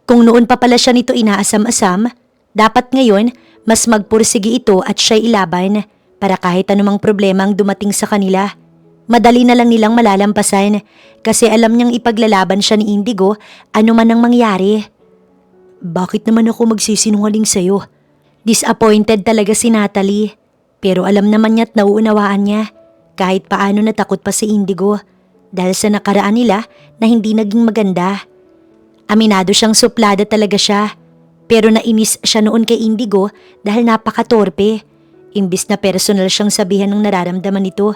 Kung noon pa pala siya nito inaasam-asam, dapat ngayon mas magpursigi ito at siya ilaban para kahit anumang problema ang dumating sa kanila. Madali na lang nilang malalampasan kasi alam niyang ipaglalaban siya ni Indigo ano man ang mangyari. Bakit naman ako magsisinungaling sa'yo? Disappointed talaga si Natalie. Pero alam naman niya at nauunawaan niya kahit paano natakot pa si Indigo dahil sa nakaraan nila na hindi naging maganda. Aminado siyang suplada talaga siya pero nainis siya noon kay Indigo dahil napakatorpe. Imbis na personal siyang sabihan ng nararamdaman nito,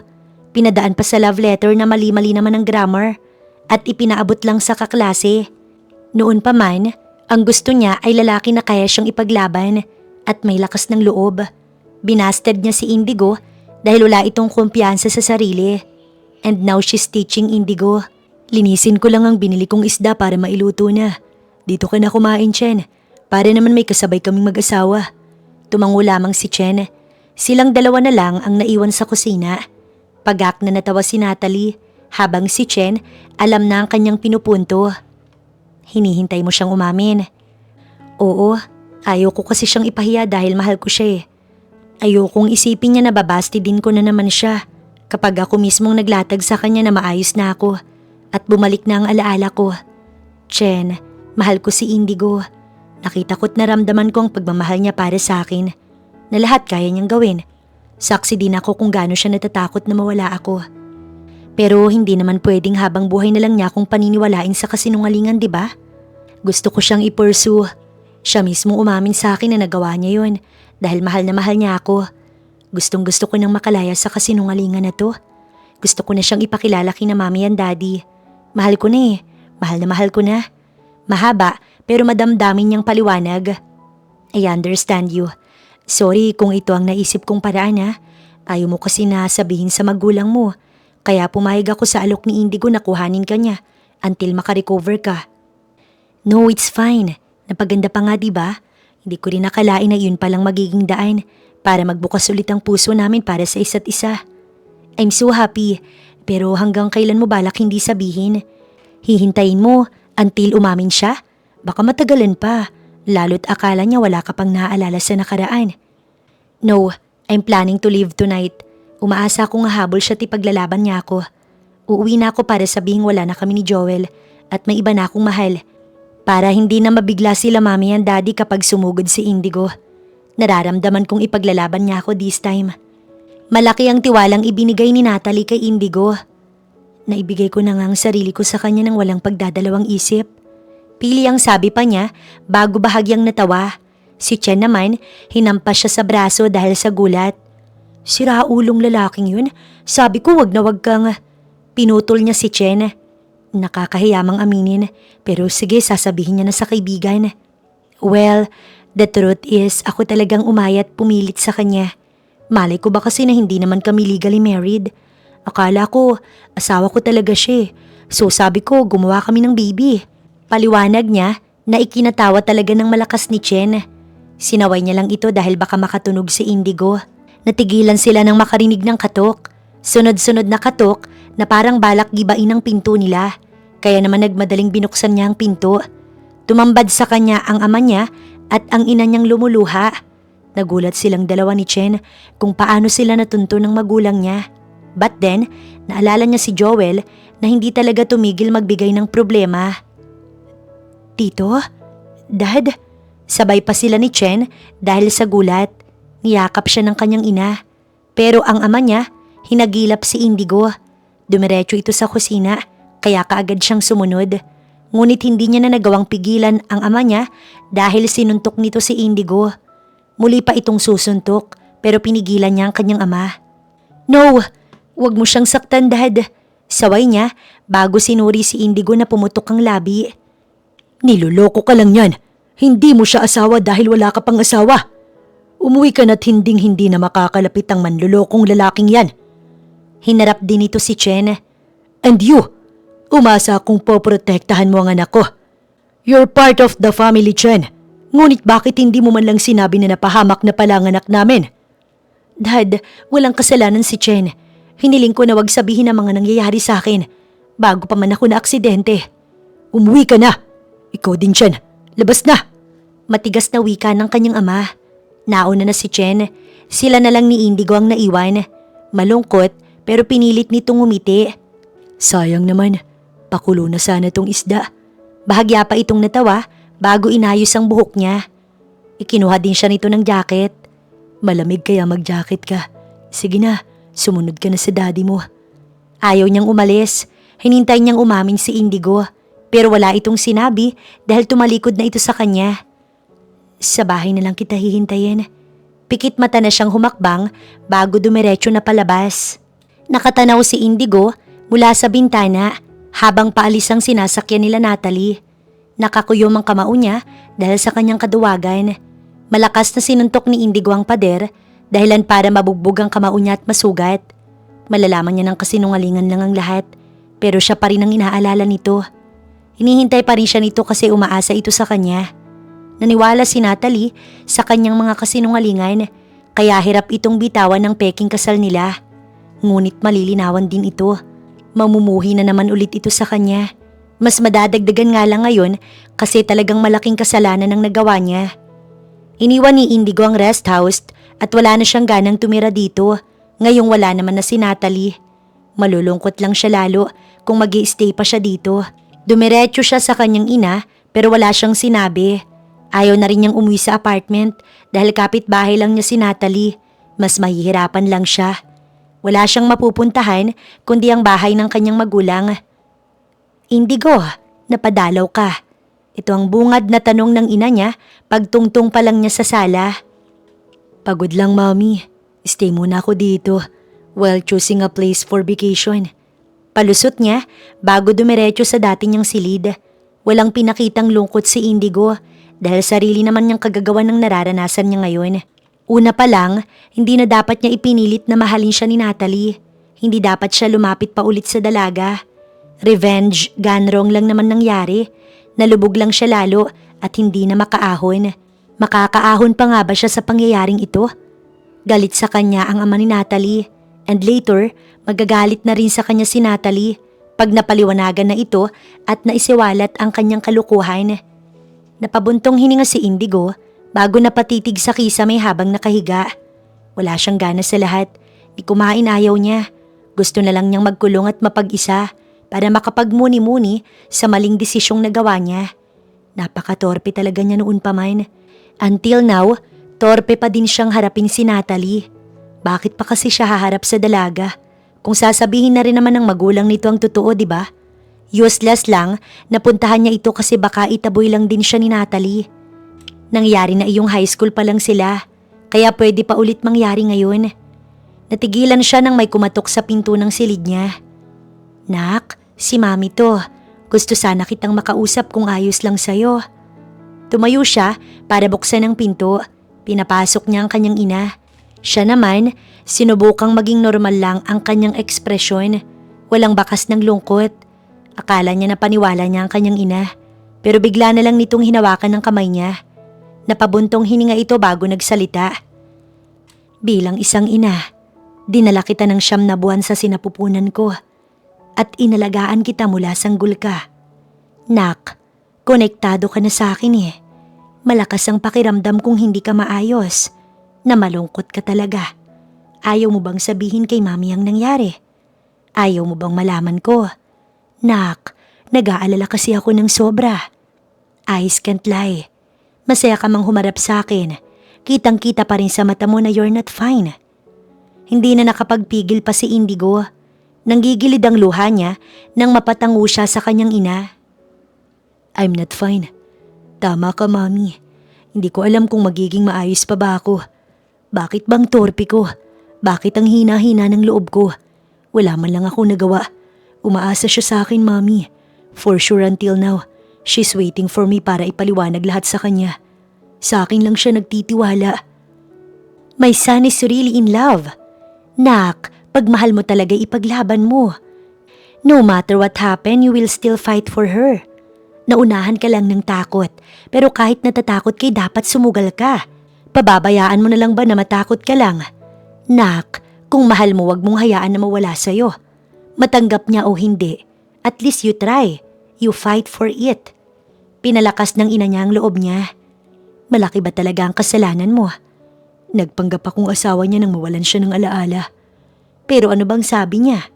pinadaan pa sa love letter na mali-mali naman ang grammar at ipinaabot lang sa kaklase. Noon pa man, ang gusto niya ay lalaki na kaya siyang ipaglaban at may lakas ng loob. Binasted niya si Indigo dahil wala itong kumpiyansa sa sarili. And now she's teaching Indigo. Linisin ko lang ang binili kong isda para mailuto na. Dito ka na kumain, Chen. Para naman may kasabay kaming mag-asawa. Tumango lamang si Chen. Silang dalawa na lang ang naiwan sa kusina. Pagak na natawa si Natalie habang si Chen alam na ang kanyang pinupunto. Hinihintay mo siyang umamin. Oo, ayaw ko kasi siyang ipahiya dahil mahal ko siya eh. Ayokong isipin niya na babasti din ko na naman siya kapag ako mismong naglatag sa kanya na maayos na ako at bumalik na ang alaala ko. Chen, mahal ko si Indigo. Nakita ko't naramdaman ko ang pagmamahal niya para sa akin na lahat kaya niyang gawin. Saksi din ako kung gaano siya natatakot na mawala ako. Pero hindi naman pwedeng habang buhay na lang niya akong paniniwalain sa kasinungalingan, di ba? Gusto ko siyang i-pursue. Siya mismo umamin sa akin na nagawa niya yun dahil mahal na mahal niya ako. Gustong gusto ko nang makalaya sa kasinungalingan na to. Gusto ko na siyang ipakilala kina mami and daddy. Mahal ko na eh. Mahal na mahal ko na. Mahaba pero madamdamin niyang paliwanag. I understand you. Sorry kung ito ang naisip kong paraan ha. Ayaw mo kasi na sabihin sa magulang mo. Kaya pumayag ako sa alok ni Indigo na kuhanin ka niya until makarecover ka. No, it's fine. Napaganda pa nga diba? Hindi ko rin nakalain na yun palang magiging daan para magbukas ulit ang puso namin para sa isa't isa. I'm so happy. Pero hanggang kailan mo balak hindi sabihin? Hihintayin mo until umamin siya? Baka matagalan pa. Lalo't akala niya wala ka pang naaalala sa nakaraan. No, I'm planning to leave tonight. Umaasa akong hahabol siya at ipaglalaban niya ako. Uuwi na ako para sabihing wala na kami ni Joel at may iba na akong mahal. Para hindi na mabigla sila mami and daddy kapag sumugod si Indigo. Nararamdaman kong ipaglalaban niya ako this time. Malaki ang tiwalang ibinigay ni Natalie kay Indigo. Naibigay ko na nga ang sarili ko sa kanya ng walang pagdadalawang isip. Pili ang sabi pa niya bago bahagyang natawa. Si Chen naman, hinampas siya sa braso dahil sa gulat. Siraulong lalaking yun. Sabi ko wag na wag kang... Pinutol niya si Chen. Nakakahiyamang aminin pero sige sasabihin niya na sa kaibigan. Well, the truth is ako talagang umayat pumilit sa kanya. Malay ko ba kasi na hindi naman kami legally married. Akala ko asawa ko talaga siya. So sabi ko gumawa kami ng baby. Paliwanag niya na ikinatawa talaga ng malakas ni Chen. Sinaway niya lang ito dahil baka makatunog si Indigo. Natigilan sila nang makarinig ng katok. Sunod-sunod na katok na parang balak gibain ang pinto nila. Kaya naman nagmadaling binuksan niya ang pinto. Tumambad sa kanya ang ama niya at ang ina niyang lumuluha. Nagulat silang dalawa ni Chen kung paano sila natunto ng magulang niya. But then, naalala niya si Joel na hindi talaga tumigil magbigay ng problema. Tito? Dad? Sabay pa sila ni Chen dahil sa gulat. Niyakap siya ng kanyang ina. Pero ang ama niya, hinagilap si Indigo. Dumiretso ito sa kusina kaya kaagad siyang sumunod. Ngunit hindi niya na nagawang pigilan ang ama niya dahil sinuntok nito si Indigo. Muli pa itong susuntok pero pinigilan niya ang kanyang ama. No! Huwag mo siyang saktan, Dad. Saway niya bago sinuri si Indigo na pumutok ang labi. Niloloko ka lang yan. Hindi mo siya asawa dahil wala ka pang asawa. Umuwi ka na't hinding-hindi na makakalapit ang manlolokong lalaking yan. Hinarap din ito si Chen. And you, umasa akong poprotektahan mo ang anak ko. You're part of the family, Chen. Ngunit bakit hindi mo man lang sinabi na napahamak na pala ang anak namin? Dad, walang kasalanan si Chen. Hiniling ko na wag sabihin ang mga nangyayari sa akin bago pa man ako na aksidente. Umuwi ka na. Ikaw din, Chen. Labas na. Matigas na wika ng kanyang ama. Nauna na si Chen. Sila na lang ni Indigo ang naiwan. Malungkot pero pinilit nitong umiti. Sayang naman. Pakulo na sana tong isda. Bahagya pa itong natawa bago inayos ang buhok niya. Ikinuha din siya nito ng jacket. Malamig kaya mag-jacket ka. Sige na, sumunod ka na sa daddy mo. Ayaw niyang umalis. Hinintay niyang umamin si Indigo. Pero wala itong sinabi dahil tumalikod na ito sa kanya. Sa bahay na lang kita hihintayin. Pikit mata na siyang humakbang bago dumiretso na palabas. Nakatanaw si Indigo mula sa bintana habang paalis ang sinasakyan nila Natalie. Nakakuyom ang kamao niya dahil sa kanyang kaduwagan. Malakas na sinuntok ni Indigo ang pader dahilan para mabugbog ang kamao niya at masugat. Malalaman niya ng kasinungalingan lang ang lahat pero siya pa rin ang inaalala nito. Hinihintay pa rin siya nito kasi umaasa ito sa kanya. Naniwala si Natalie sa kanyang mga kasinungalingan kaya hirap itong bitawan ng peking kasal nila. Ngunit malilinawan din ito. Mamumuhi na naman ulit ito sa kanya. Mas madadagdagan nga lang ngayon kasi talagang malaking kasalanan ang nagawa niya. Iniwan ni Indigo ang rest house at wala na siyang ganang tumira dito. Ngayong wala naman na si Natalie. Malulungkot lang siya lalo kung mag-i-stay pa siya dito. Dumiretso siya sa kanyang ina pero wala siyang sinabi. Ayaw na rin niyang umuwi sa apartment dahil kapitbahay lang niya si Natalie. Mas mahihirapan lang siya. Wala siyang mapupuntahan kundi ang bahay ng kanyang magulang. Indigo, napadalaw ka. Ito ang bungad na tanong ng ina niya pagtungtong pa lang niya sa sala. Pagod lang, Mommy. Stay muna ako dito while choosing a place for vacation. Palusot niya bago dumiretso sa dati niyang silid. Walang pinakitang lungkot si Indigo dahil sarili naman niyang kagagawan ng nararanasan niya ngayon. Una pa lang, hindi na dapat niya ipinilit na mahalin siya ni Natalie. Hindi dapat siya lumapit pa ulit sa dalaga. Revenge gone wrong lang naman nangyari. Nalubog lang siya lalo at hindi na makaahon. Makakaahon pa nga ba siya sa pangyayaring ito? Galit sa kanya ang ama ni Natalie. And later, magagalit na rin sa kanya si Natalie pag napaliwanagan na ito at naisiwalat ang kanyang kalukuhan. Napabuntong hininga si Indigo bago napatitig sa kisame habang nakahiga. Wala siyang gana sa lahat. Di kumain ayaw niya. Gusto na lang niyang magkulong at mapag-isa para makapagmuni-muni sa maling desisyong nagawa niya. Napaka-torpe talaga niya noon pa man. Until now, torpe pa din siyang harapin si Natalie. Bakit pa kasi siya haharap sa dalaga? Kung sasabihin na rin naman ng magulang nito ang totoo, di ba? Useless lang, napuntahan niya ito kasi baka itaboy lang din siya ni Natalie. Nangyari na iyong high school pa lang sila, kaya pwede pa ulit mangyari ngayon. Natigilan siya nang may kumatok sa pinto ng silid niya. Nak, si Mami to. Gusto sana kitang makausap kung ayos lang sa'yo. Tumayo siya para buksan ang pinto. Pinapasok niya ang kanyang ina. Siya naman, sinubukang maging normal lang ang kanyang ekspresyon. Walang bakas ng lungkot. Akala niya na paniwala niya ang kanyang ina. Pero bigla na lang nitong hinawakan ng kamay niya. Napabuntong hininga ito bago nagsalita. Bilang isang ina, dinala kita ng 9 na buwan sa sinapupunan ko. At inalagaan kita mula sanggol ka. Nak, Konektado ka na sa akin eh. Malakas ang pakiramdam kung hindi ka maayos. Na malungkot ka talaga. Ayaw mo bang sabihin kay mami ang nangyari? Ayaw mo bang malaman ko? Nak, nag-aalala kasi ako ng sobra. Eyes can't lie. Masaya ka mang humarap sa akin. Kitang-kita pa rin sa mata mo na you're not fine. Hindi na nakapagpigil pa si Indigo. Nanggigilid ang luha niya nang mapatango siya sa kanyang ina. I'm not fine. Tama ka, mami. Hindi ko alam kung magiging maayos pa ba ako. Bakit bang torpe ko? Bakit ang hina-hina ng loob ko? Wala man lang ako nagawa. Umaasa siya sa akin, mami. For sure until now, she's waiting for me para ipaliwanag lahat sa kanya. Sa akin lang siya nagtitiwala. My son is really in love. Nak, pag mahal mo talaga ipaglaban mo. No matter what happen, you will still fight for her. Naunahan ka lang ng takot, pero kahit natatakot kay dapat sumugal ka. Pababayaan mo na lang ba na matakot ka lang? Nak, kung mahal mo wag mong hayaan na mawala sa'yo. Matanggap niya o hindi, at least you try. You fight for it. Pinalakas ng ina niya ang loob niya. Malaki ba talaga ang kasalanan mo? Nagpanggap akong asawa niya nang mawalan siya ng alaala. Pero ano bang sabi niya?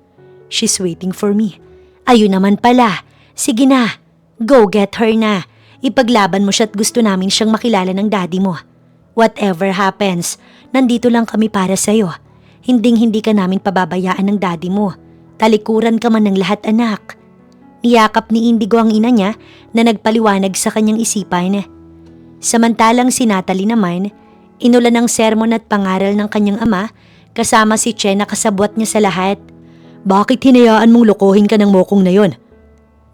She's waiting for me. Ayun naman pala. Sige na. Go get her na. Ipaglaban mo siya at gusto namin siyang makilala ng daddy mo. Whatever happens, nandito lang kami para sa'yo. Hinding-hindi ka namin pababayaan ng daddy mo. Talikuran ka man ng lahat, anak. Niyakap ni Indigo ang ina niya na nagpaliwanag sa kanyang isipan. Samantalang si Natalie naman, inulan ng sermon at pangaral ng kanyang ama kasama si Chen na kasabwat niya sa lahat. Bakit hinayaan mong lokohin ka ng mokong na yon?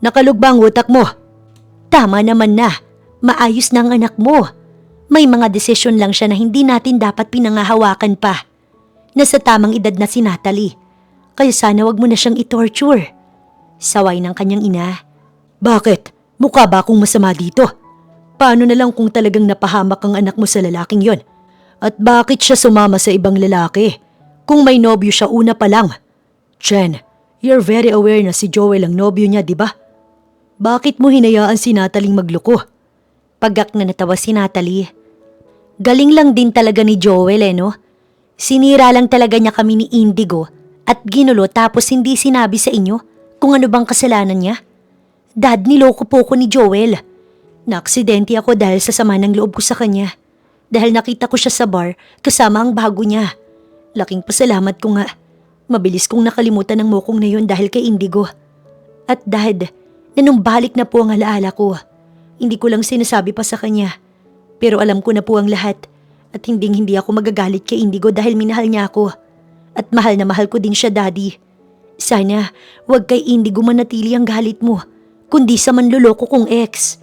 Nakalog ba ang utak mo? Tama naman na. Maayos na ang anak mo. May mga desisyon lang siya na hindi natin dapat pinangahawakan pa. Nasa tamang edad na si Natalie. Kaya sana wag mo na siyang i-torture. Saway ng kanyang ina. Bakit? Mukha ba akong masama dito? Paano na lang kung talagang napahamak ang anak mo sa lalaking yon? At bakit siya sumama sa ibang lalaki? Kung may nobyo siya una pa lang. Chen, you're very aware na si Joel ang nobyo niya, di ba? Bakit mo hinayaan si Natalie magloko? Pagak na natawa si Natalie. Galing lang din talaga ni Joel no? Sinira lang talaga niya kami ni Indigo at ginulo tapos hindi sinabi sa inyo kung ano bang kasalanan niya. Dad, niloko po ko ni Joel. Naaksidente ako dahil sa sama ng loob ko sa kanya. Dahil nakita ko siya sa bar kasama ang bago niya. Laking pasalamat ko nga. Mabilis kong nakalimutan ang mokong na yun dahil kay Indigo. At Dad, nanumbalik na po ang alaala ko. Hindi ko lang sinasabi pa sa kanya. Pero alam ko na po ang lahat. At hindi ako magagalit kay Indigo dahil minahal niya ako. At mahal na mahal ko din siya, Daddy. Sana, wag kay Indigo manatili ang galit mo, kundi sa manluloko kong ex.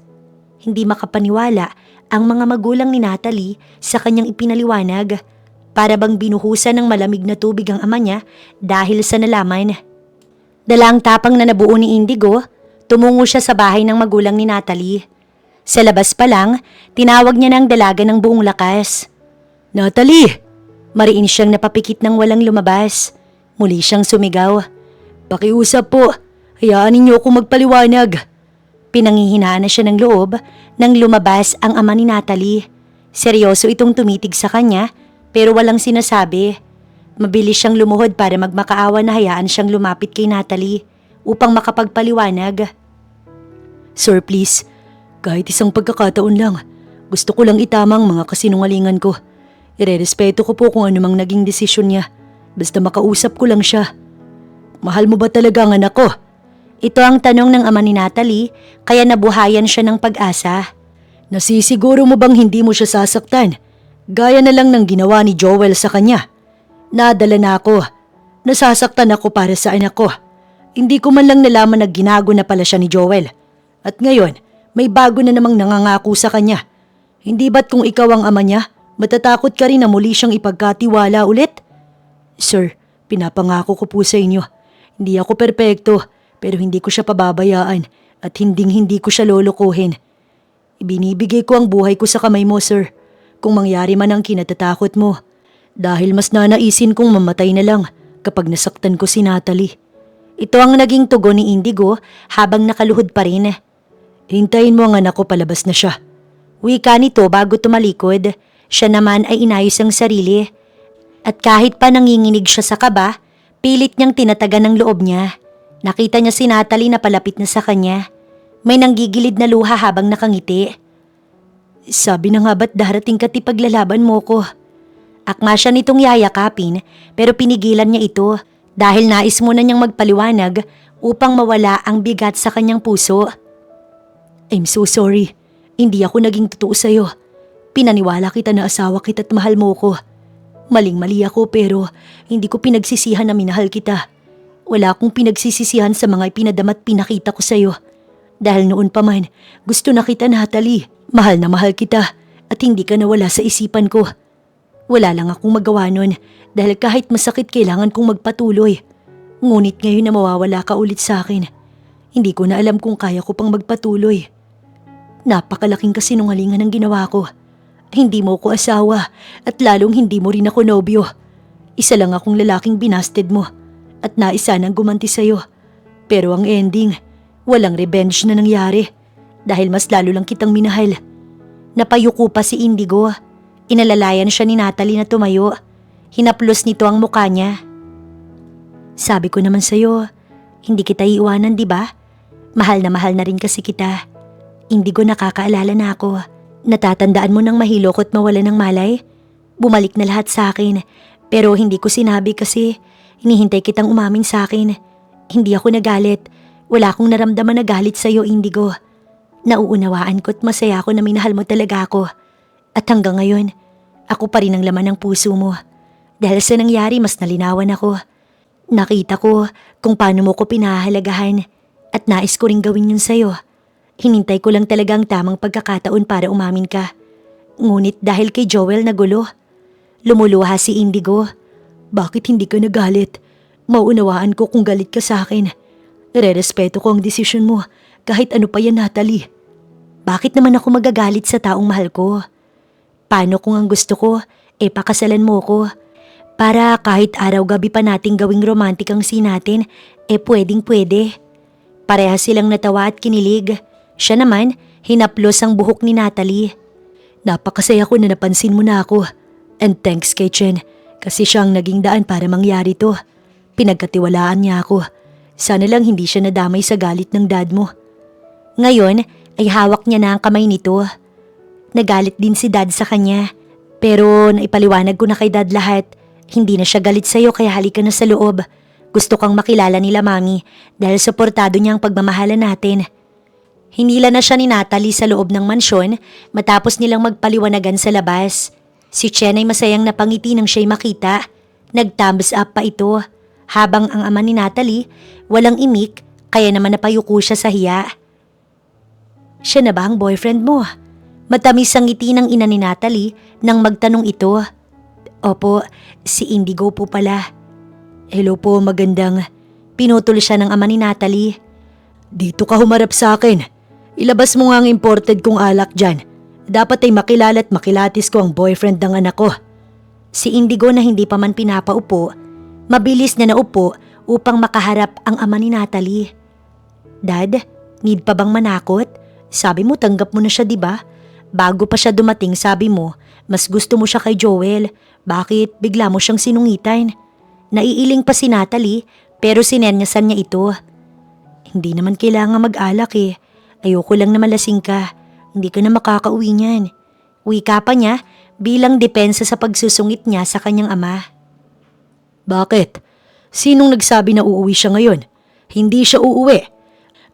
Hindi makapaniwala ang mga magulang ni Natalie sa kanyang ipinaliwanag. Para bang binuhusan ng malamig na tubig ang ama niya dahil sa nalaman. Dalang tapang na nabuo ni Indigo, tumungo siya sa bahay ng magulang ni Natalie. Sa labas pa lang, tinawag niya ng dalaga ng buong lakas. Natalie! Mariin siyang napapikit ng walang lumabas. Muli siyang sumigaw. Pakiusap po, hayaan ninyo ako magpaliwanag. Pinanghihinaan na siya ng loob nang lumabas ang ama ni Natalie. Seryoso itong tumitig sa kanya pero walang sinasabi. Mabilis siyang lumuhod para magmakaawa na hayaan siyang lumapit kay Natalie upang makapagpaliwanag. Sir, please, kahit isang pagkakataon lang, gusto ko lang itama ang mga kasinungalingan ko. Irerespeto ko po kung anumang naging desisyon niya. Basta makausap ko lang siya. Mahal mo ba talaga ang anak ko? Ito ang tanong ng ama ni Natalie kaya nabuhayan siya ng pag-asa. Nasisiguro mo bang hindi mo siya sasaktan? Gaya na lang ng ginawa ni Joel sa kanya. Nadala na ako. Nasasaktan ako para sa anak ko. Hindi ko man lang nalaman na ginago na pala siya ni Joel. At ngayon, may bago na namang nangangako sa kanya. Hindi ba't kung ikaw ang ama niya, matatakot ka rin na muli siyang ipagkatiwala ulit? Sir, pinapangako ko po sa inyo. Hindi ako perpekto, pero hindi ko siya pababayaan at hindi ko siya lolokohin. Ibinibigay ko ang buhay ko sa kamay mo, sir. Kung mangyari man ang kinatatakot mo. Dahil mas nanaisin kong mamatay na lang kapag nasaktan ko si Natalie. Ito ang naging tugon ni Indigo habang nakaluhod pa rin. Hintayin mo ang anak ko, palabas na siya. Wika nito bago tumalikod. Siya naman ay inayos ang sarili. At kahit pa nanginginig siya sa kaba, pilit niyang tinatagan ng loob niya. Nakita niya si Natalie na palapit na sa kanya. May nanggigilid na luha habang nakangiti. Sabi na nga ba't darating ka paglalaban mo ko? Akma siya nitong yayakapin pero pinigilan niya ito dahil nais muna niyang magpaliwanag upang mawala ang bigat sa kanyang puso. I'm so sorry. Hindi ako naging totoo sa'yo. Pinaniwala kita na asawa kita at mahal mo ko. Maling-mali ako pero hindi ko pinagsisihan na minahal kita. Wala akong pinagsisisihan sa mga ipinadama't pinakita ko sa'yo. Dahil noon pa man, gusto na kita, Natalie. Mahal na mahal kita at hindi ka nawala sa isipan ko. Wala lang akong magawa nun dahil kahit masakit kailangan kong magpatuloy. Ngunit ngayon na mawawala ka ulit sa akin, hindi ko na alam kung kaya ko pang magpatuloy. Napakalaking kasinungalingan ang ginawa ko. Hindi mo ko asawa at lalong hindi mo rin ako nobyo. Isa lang akong lalaking binasted mo at naisa nang gumanti sa'yo. Pero ang ending, walang revenge na nangyari dahil mas lalo lang kitang minahal. Napayuko pa si Indigo. Inalalayan siya ni Natalie na tumayo. Hinaplos nito ang mukha niya. Sabi ko naman sa'yo, hindi kita iiwanan, di ba? Mahal na rin kasi kita. Indigo, nakakaalala na ako. Natatandaan mo nang mahiloko at mawala ng malay? Bumalik na lahat sa akin. Pero hindi ko sinabi kasi hinihintay kitang umamin sa akin. Hindi ako nagalit. Wala akong naramdaman na galit sa'yo, Indigo. Nauunawaan ko at masaya ako na minahal mo talaga ako. At hanggang ngayon, ako pa rin ang laman ng puso mo. Dahil sa nangyari, mas nalinawan ako. Nakita ko kung paano mo ko pinahalagahan at nais ko rin gawin yun sa'yo. Hinintay ko lang talaga ang tamang pagkakataon para umamin ka. Ngunit dahil kay Joel nagulo, lumuluha si Indigo. Bakit hindi ka nagalit? Mauunawaan ko kung galit ka sa akin. Irerespeto ko ang desisyon mo kahit ano pa yan, Natalie. Bakit naman ako magagalit sa taong mahal ko? Paano kung ang gusto ko, pakasalan mo ko? Para kahit araw-gabi pa nating gawing romantic ang scene natin, pwedeng-pwede. Parehas silang natawa at kinilig. Siya naman, hinaplos ang buhok ni Natalie. Napakasaya ko na napansin mo na ako. And thanks kay Chen, kasi siya ang naging daan para mangyari to. Pinagkatiwalaan niya ako. Sana lang hindi siya nadamay sa galit ng dad mo. Ngayon ay hawak niya na ang kamay nito. Nagalit din si dad sa kanya. Pero naipaliwanag ko na kay dad lahat. Hindi na siya galit sa'yo kaya halika na sa loob. Gusto kang makilala nila mami dahil suportado niya ang pagmamahalan natin. Hinila na siya ni Natalie sa loob ng mansyon matapos nilang magpaliwanagan sa labas. Si Chen ay masayang napangiti nang siya'y makita. Nag-thumbs up pa ito. Habang ang ama ni Natalie walang imik kaya naman napayuko siya sa hiya. Siya na ba ang boyfriend mo? Matamis ang ngiti ng ina ni Natalie nang magtanong ito. Opo, si Indigo po pala. Hello po, magandang. Pinutol siya ng ama ni Natalie. Dito ka humarap sa akin. Ilabas mo nga ang imported kong alak dyan. Dapat ay makilala at makilatis ko ang boyfriend ng anak ko. Si Indigo na hindi pa man pinapaupo, mabilis na naupo upang makaharap ang ama ni Natalie. Dad, need pa bang manakot? Sabi mo tanggap mo na siya, diba? Bago pa siya dumating sabi mo, mas gusto mo siya kay Joel. Bakit bigla mo siyang sinungitan? Naiiling pa si Natalie pero sinenyasan niya ito. Hindi naman kailangan mag-alak Ayoko lang na malasing ka. Hindi ka na makakauwi niyan. Wika pa niya bilang depensa sa pagsusungit niya sa kanyang ama. Bakit? Sinong nagsabi na uuwi siya ngayon? Hindi siya uuwi.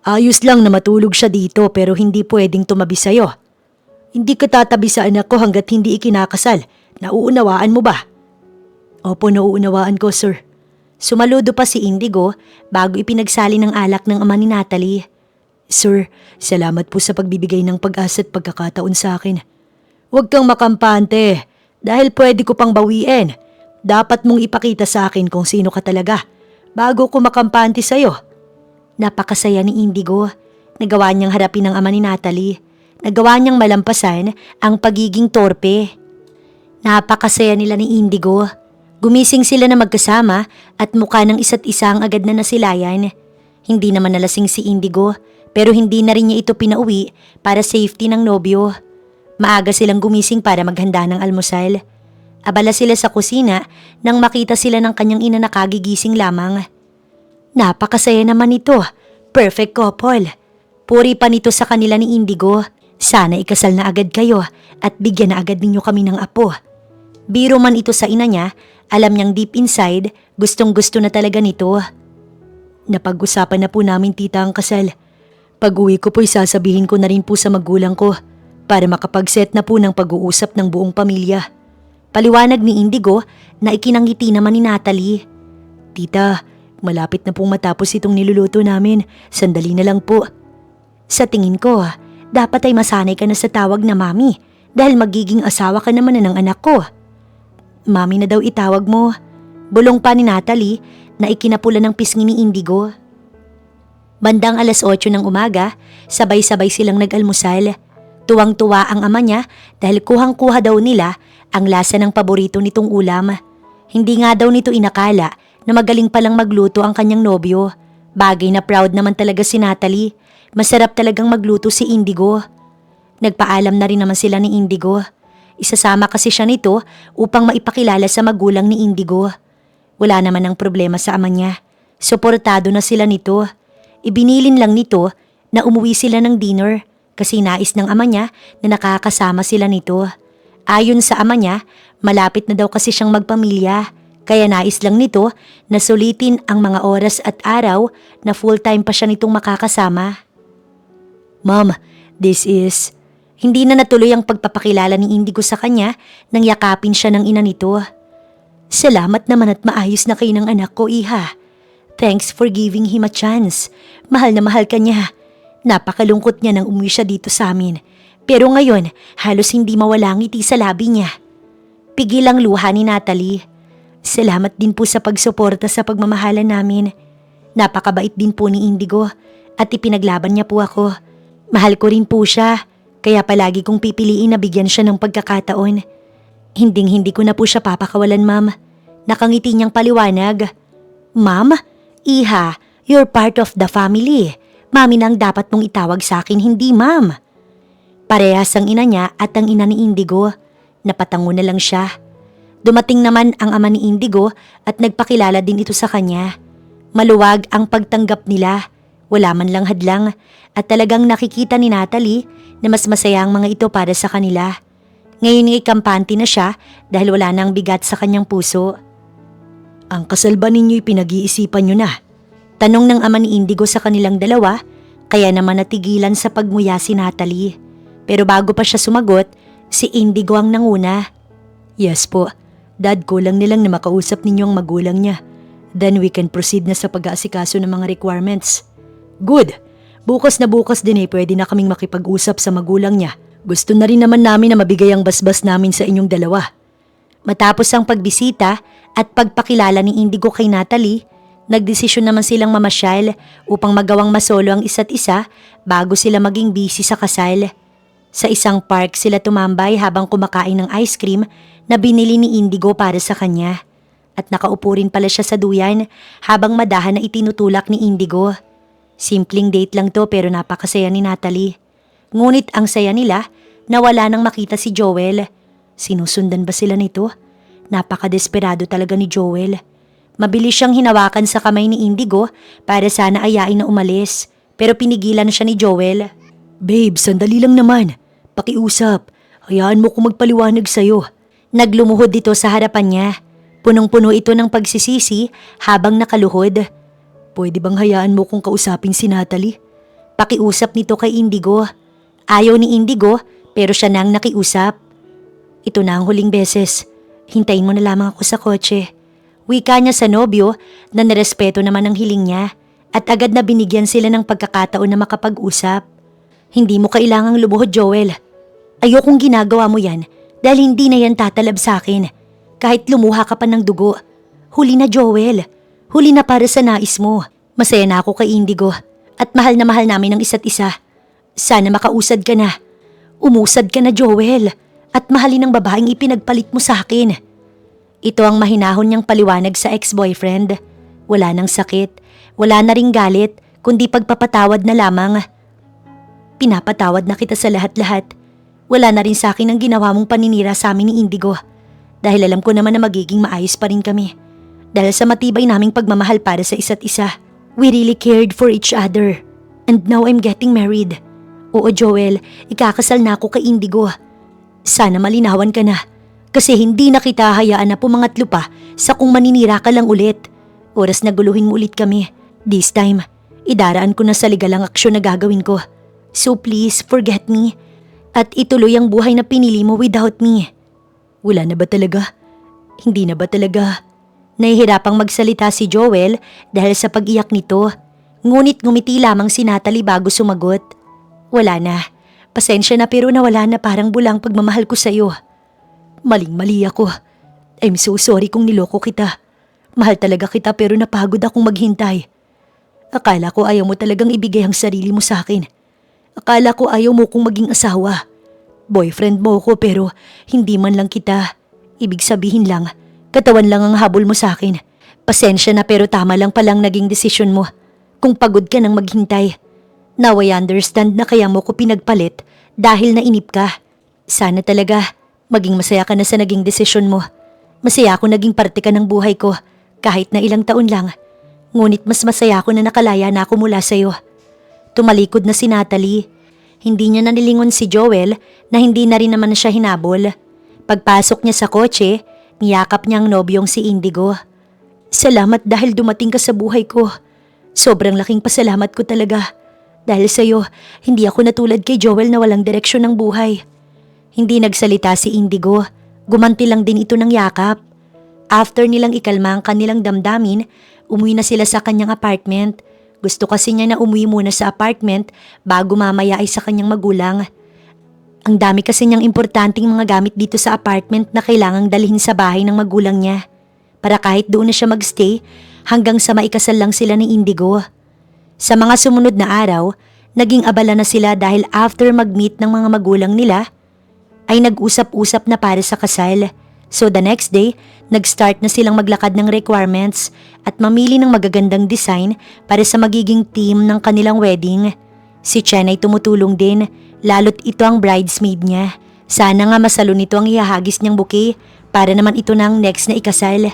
Ayos lang na matulog siya dito pero hindi pwedeng tumabi sa'yo. Hindi ka tatabi sa anak ko hanggat hindi ikinakasal. Nauunawaan mo ba? Opo, nauunawaan ko, sir. Sumaludo pa si Indigo bago ipinagsali ng alak ng ama ni Natalie. Sir, salamat po sa pagbibigay ng pag-asa at pagkakataon sa akin. Huwag kang makampante dahil pwede ko pang bawiin. Dapat mong ipakita sa akin kung sino ka talaga bago ko makampante sa'yo. Napakasaya ni Indigo. Nagawa niyang harapin ang ama ni Natalie. Nagawa niyang malampasan ang pagiging torpe. Napakasaya nila ni Indigo. Gumising sila na magkasama at mukha ng isa't isa ang agad na nasilayan. Hindi naman nalasing si Indigo Pero hindi na rin niya ito pinauwi para safety ng nobyo. Maaga silang gumising para maghanda ng almusal. Abala sila sa kusina nang makita sila ng kanyang ina na kagigising lamang. Napakasaya naman ito. Perfect couple. Puri pa nito sa kanila ni Indigo. Sana ikasal na agad kayo at bigyan na agad ninyo kami ng apo. Biro man ito sa ina niya, alam niyang deep inside, gustong gusto na talaga nito. Napag-usapan na po namin tita ang kasal. Pag-uwi ko po'y sasabihin ko na rin po sa magulang ko para makapag-set na po ng pag-uusap ng buong pamilya. Paliwanag ni Indigo na ikinangiti naman ni Natalie. Tita, malapit na pong matapos itong niluluto namin. Sandali na lang po. Sa tingin ko, dapat ay masanay ka na sa tawag na mami dahil magiging asawa ka naman na ng anak ko. Mami na daw itawag mo. Bulong pa ni Natalie na ikinapula ng pisngi ni Indigo. Bandang 8:00 ng umaga, sabay-sabay silang nag-almusal. Tuwang-tuwa ang ama niya dahil kuhang-kuha daw nila ang lasa ng paborito nitong ulam. Hindi nga daw nito inakala na magaling palang magluto ang kanyang nobyo. Bagay na proud naman talaga si Natalie. Masarap talagang magluto si Indigo. Nagpaalam na rin naman sila ni Indigo. Isasama kasi siya nito upang maipakilala sa magulang ni Indigo. Wala naman ang problema sa ama niya. Suportado na sila nito. Ibinilin lang nito na umuwi sila ng dinner kasi nais ng ama niya na nakakasama sila nito. Ayon sa ama niya, malapit na daw kasi siyang magpamilya. Kaya nais lang nito na sulitin ang mga oras at araw na full-time pa siya nitong makakasama. Mom, this is... Hindi na natuloy ang pagpapakilala ni Indigo sa kanya nang yakapin siya ng ina nito. Salamat naman at maayos na kayo ng anak ko, iha. Thanks for giving him a chance. Mahal na mahal ka niya. Napakalungkot niya nang umuwi siya dito sa amin. Pero ngayon, halos hindi mawala ang ngiti sa labi niya. Pigil ang luha ni Natalie. Salamat din po sa pagsuporta sa pagmamahalan namin. Napakabait din po ni Indigo at ipinaglaban niya po ako. Mahal ko rin po siya, kaya palagi kong pipiliin na bigyan siya ng pagkakataon. Hinding-hindi ko na po siya papakawalan, ma'am. Nakangiti niyang paliwanag. Ma'am? Iha, you're part of the family. Mami nang dapat mong itawag sa akin, hindi ma'am. Parehas ang ina niya at ang ina ni Indigo. Napatango na lang siya. Dumating naman ang ama ni Indigo at nagpakilala din ito sa kanya. Maluwag ang pagtanggap nila. Wala man lang hadlang at talagang nakikita ni Natalie na mas masaya ang mga ito para sa kanila. Ngayon ay kampante na siya dahil wala nang bigat sa kanyang puso. Ang kasal ba ninyo'y pinag-iisipan nyo na? Tanong ng ama ni Indigo sa kanilang dalawa, kaya naman natigilan sa pagmuya si Natalie. Pero bago pa siya sumagot, si Indigo ang nanguna. Yes po, dad ko lang nilang na makausap ninyo ang magulang niya. Then we can proceed na sa pag-aasikaso ng mga requirements. Good! Bukas na bukas din pwede na kaming makipag-usap sa magulang niya. Gusto na rin naman namin na mabigay ang basbas namin sa inyong dalawa. Matapos ang pagbisita at pagpakilala ni Indigo kay Natalie, nagdesisyon naman silang mamasyal upang magawang masolo ang isa't isa bago sila maging busy sa kasal. Sa isang park sila tumambay habang kumakain ng ice cream na binili ni Indigo para sa kanya. At nakaupo rin pala siya sa duyan habang madahan na itinutulak ni Indigo. Simpleng date lang to pero napakasaya ni Natalie. Ngunit ang saya nila na wala nang makita si Joel. Sinusundan ba sila nito? Napakadesperado talaga ni Joel. Mabilis siyang hinawakan sa kamay ni Indigo para sana ayain na umalis. Pero pinigilan siya ni Joel. Babe, sandali lang naman. Pakiusap. Hayaan mo kung magpaliwanag sa'yo. Naglumuhod dito sa harapan niya. Punong-puno ito ng pagsisisi habang nakaluhod. Pwede bang hayaan mo kung kausapin si Natalie? Pakiusap nito kay Indigo. Ayaw ni Indigo pero siya nang nakiusap. Ito na ang huling beses. Hintayin mo na lamang ako sa kotse. Wika niya sa nobyo na nirespeto naman ang hiling niya at agad na binigyan sila ng pagkakataon na makapag-usap. Hindi mo kailangang lumuhod, Joel. Ayokong ginagawa mo yan dahil hindi na yan tatalab sa akin. Kahit lumuha ka pa ng dugo. Huli na, Joel. Huli na para sa nais mo. Masaya na ako kay Indigo at mahal na mahal namin ang isa't isa. Sana makausad ka na. Umusad ka na, Joel, at mahalin ang babaeng ipinagpalit mo sa akin. Ito ang mahinahon niyang paliwanag sa ex-boyfriend. Wala nang sakit, wala na ring galit, kundi pagpapatawad na lamang. Pinapatawad na kita sa lahat-lahat. Wala na rin sa akin ang ginawa mong paninira sa amin ni Indigo. Dahil alam ko naman na magiging maayos pa rin kami. Dahil sa matibay naming pagmamahal para sa isa't isa. We really cared for each other. And now I'm getting married. Oo Joel, ikakasal na ako kay Indigo. Sana malinawan ka na. Kasi hindi na kita hayaan na pumangatlo pa sa kung maninira ka lang ulit. Oras na guluhin mo ulit kami. This time, idaraan ko na sa legalang aksyon na gagawin ko. So please, forget me. At ituloy ang buhay na pinili mo without me. Wala na ba talaga? Hindi na ba talaga? Nahihirapang magsalita si Joel dahil sa pag-iyak nito. Ngunit ngumiti lamang si Natalie bago sumagot. Wala na. Pasensya na pero nawala na parang bulang pagmamahal ko sa'yo. Maling-mali ako. I'm so sorry kung niloko kita. Mahal talaga kita pero napagod akong maghintay. Akala ko ayaw mo talagang ibigay ang sarili mo sa akin. Akala ko ayaw mo kong maging asawa. Boyfriend mo ko pero hindi man lang kita. Ibig sabihin lang, katawan lang ang habol mo sa akin. Pasensya na pero tama lang palang naging desisyon mo. Kung pagod ka nang maghintay. Now I understand na kaya mo ko pinagpalit dahil nainip ka. Sana talaga maging masaya ka na sa naging desisyon mo. Masaya ako naging parte ka ng buhay ko kahit na ilang taon lang. Ngunit mas masaya ako na nakalaya na ako mula sa'yo. Tumalikod na si Natalie. Hindi niya nanilingon si Joel na hindi na rin naman siya hinabol. Pagpasok niya sa kotse, niyakap niya ang nobyong si Indigo. Salamat dahil dumating ka sa buhay ko. Sobrang laking pasalamat ko talaga. Dahil sa'yo, hindi ako natulad kay Joel na walang direksyon ng buhay. Hindi nagsalita si Indigo. Gumanti lang din ito ng yakap. After nilang ikalma ang kanilang damdamin, umuwi na sila sa kanyang apartment. Gusto kasi niya na umuwi muna sa apartment bago mamaya ay sa kanyang magulang. Ang dami kasi niyang importanteng mga gamit dito sa apartment na kailangang dalhin sa bahay ng magulang niya. Para kahit doon na siya magstay hanggang sa maikasal lang sila ni Indigo. Sa mga sumunod na araw, naging abala na sila dahil after mag-meet ng mga magulang nila, ay nag-usap-usap na para sa kasal. So the next day, nag-start na silang maglakad ng requirements at mamili ng magagandang design para sa magiging theme ng kanilang wedding. Si Chen ay tumutulong din, lalo't ito ang bridesmaid niya. Sana nga masalo nito ang ihahagis niyang bouquet para naman ito na ang next na ikasal.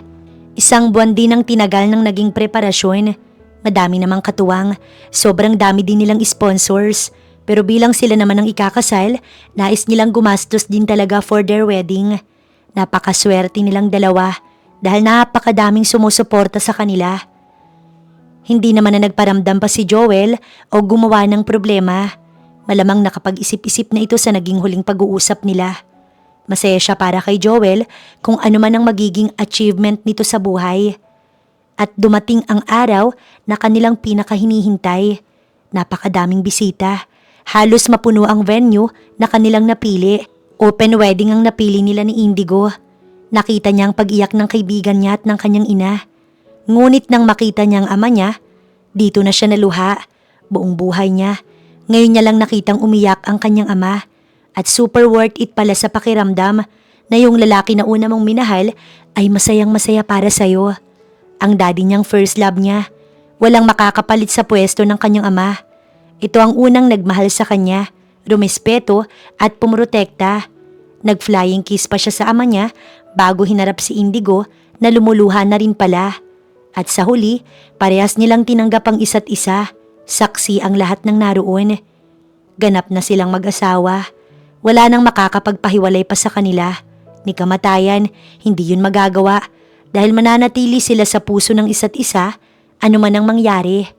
Isang buwan din ang tinagal ng naging preparasyon. Madami namang katuwang, sobrang dami din nilang sponsors. Pero bilang sila naman ang ikakasal, nais nilang gumastos din talaga for their wedding. Napakaswerte nilang dalawa dahil napakadaming sumusuporta sa kanila. Hindi naman na nagparamdam pa si Joel o gumawa ng problema. Malamang nakapag-isip-isip na ito sa naging huling pag-uusap nila. Masaya siya para kay Joel kung ano man ang magiging achievement nito sa buhay. At dumating ang araw na kanilang pinakahinihintay. Napakadaming bisita. Halos mapuno ang venue na kanilang napili. Open wedding ang napili nila ni Indigo. Nakita niya ang pag-iyak ng kaibigan niya at ng kanyang ina. Ngunit nang makita niya ang ama niya, dito na siya naluha. Buong buhay niya. Ngayon niya lang nakitang umiyak ang kanyang ama. At super worth it pala sa pakiramdam na yung lalaki na una mong minahal ay masayang masaya para sa'yo. Ang daddy niyang first love niya. Walang makakapalit sa pwesto ng kanyang ama. Ito ang unang nagmahal sa kanya, rumespeto at pumrotekta. Nag-flying kiss pa siya sa ama niya bago hinarap si Indigo na lumuluha na rin pala. At sa huli, parehas nilang tinanggap ang isa't isa. Saksi ang lahat ng naroon. Ganap na silang mag-asawa. Wala nang makakapagpahiwalay pa sa kanila. Ni kamatayan, hindi yun magagawa dahil mananatili sila sa puso ng isa't isa, ano man ang mangyari.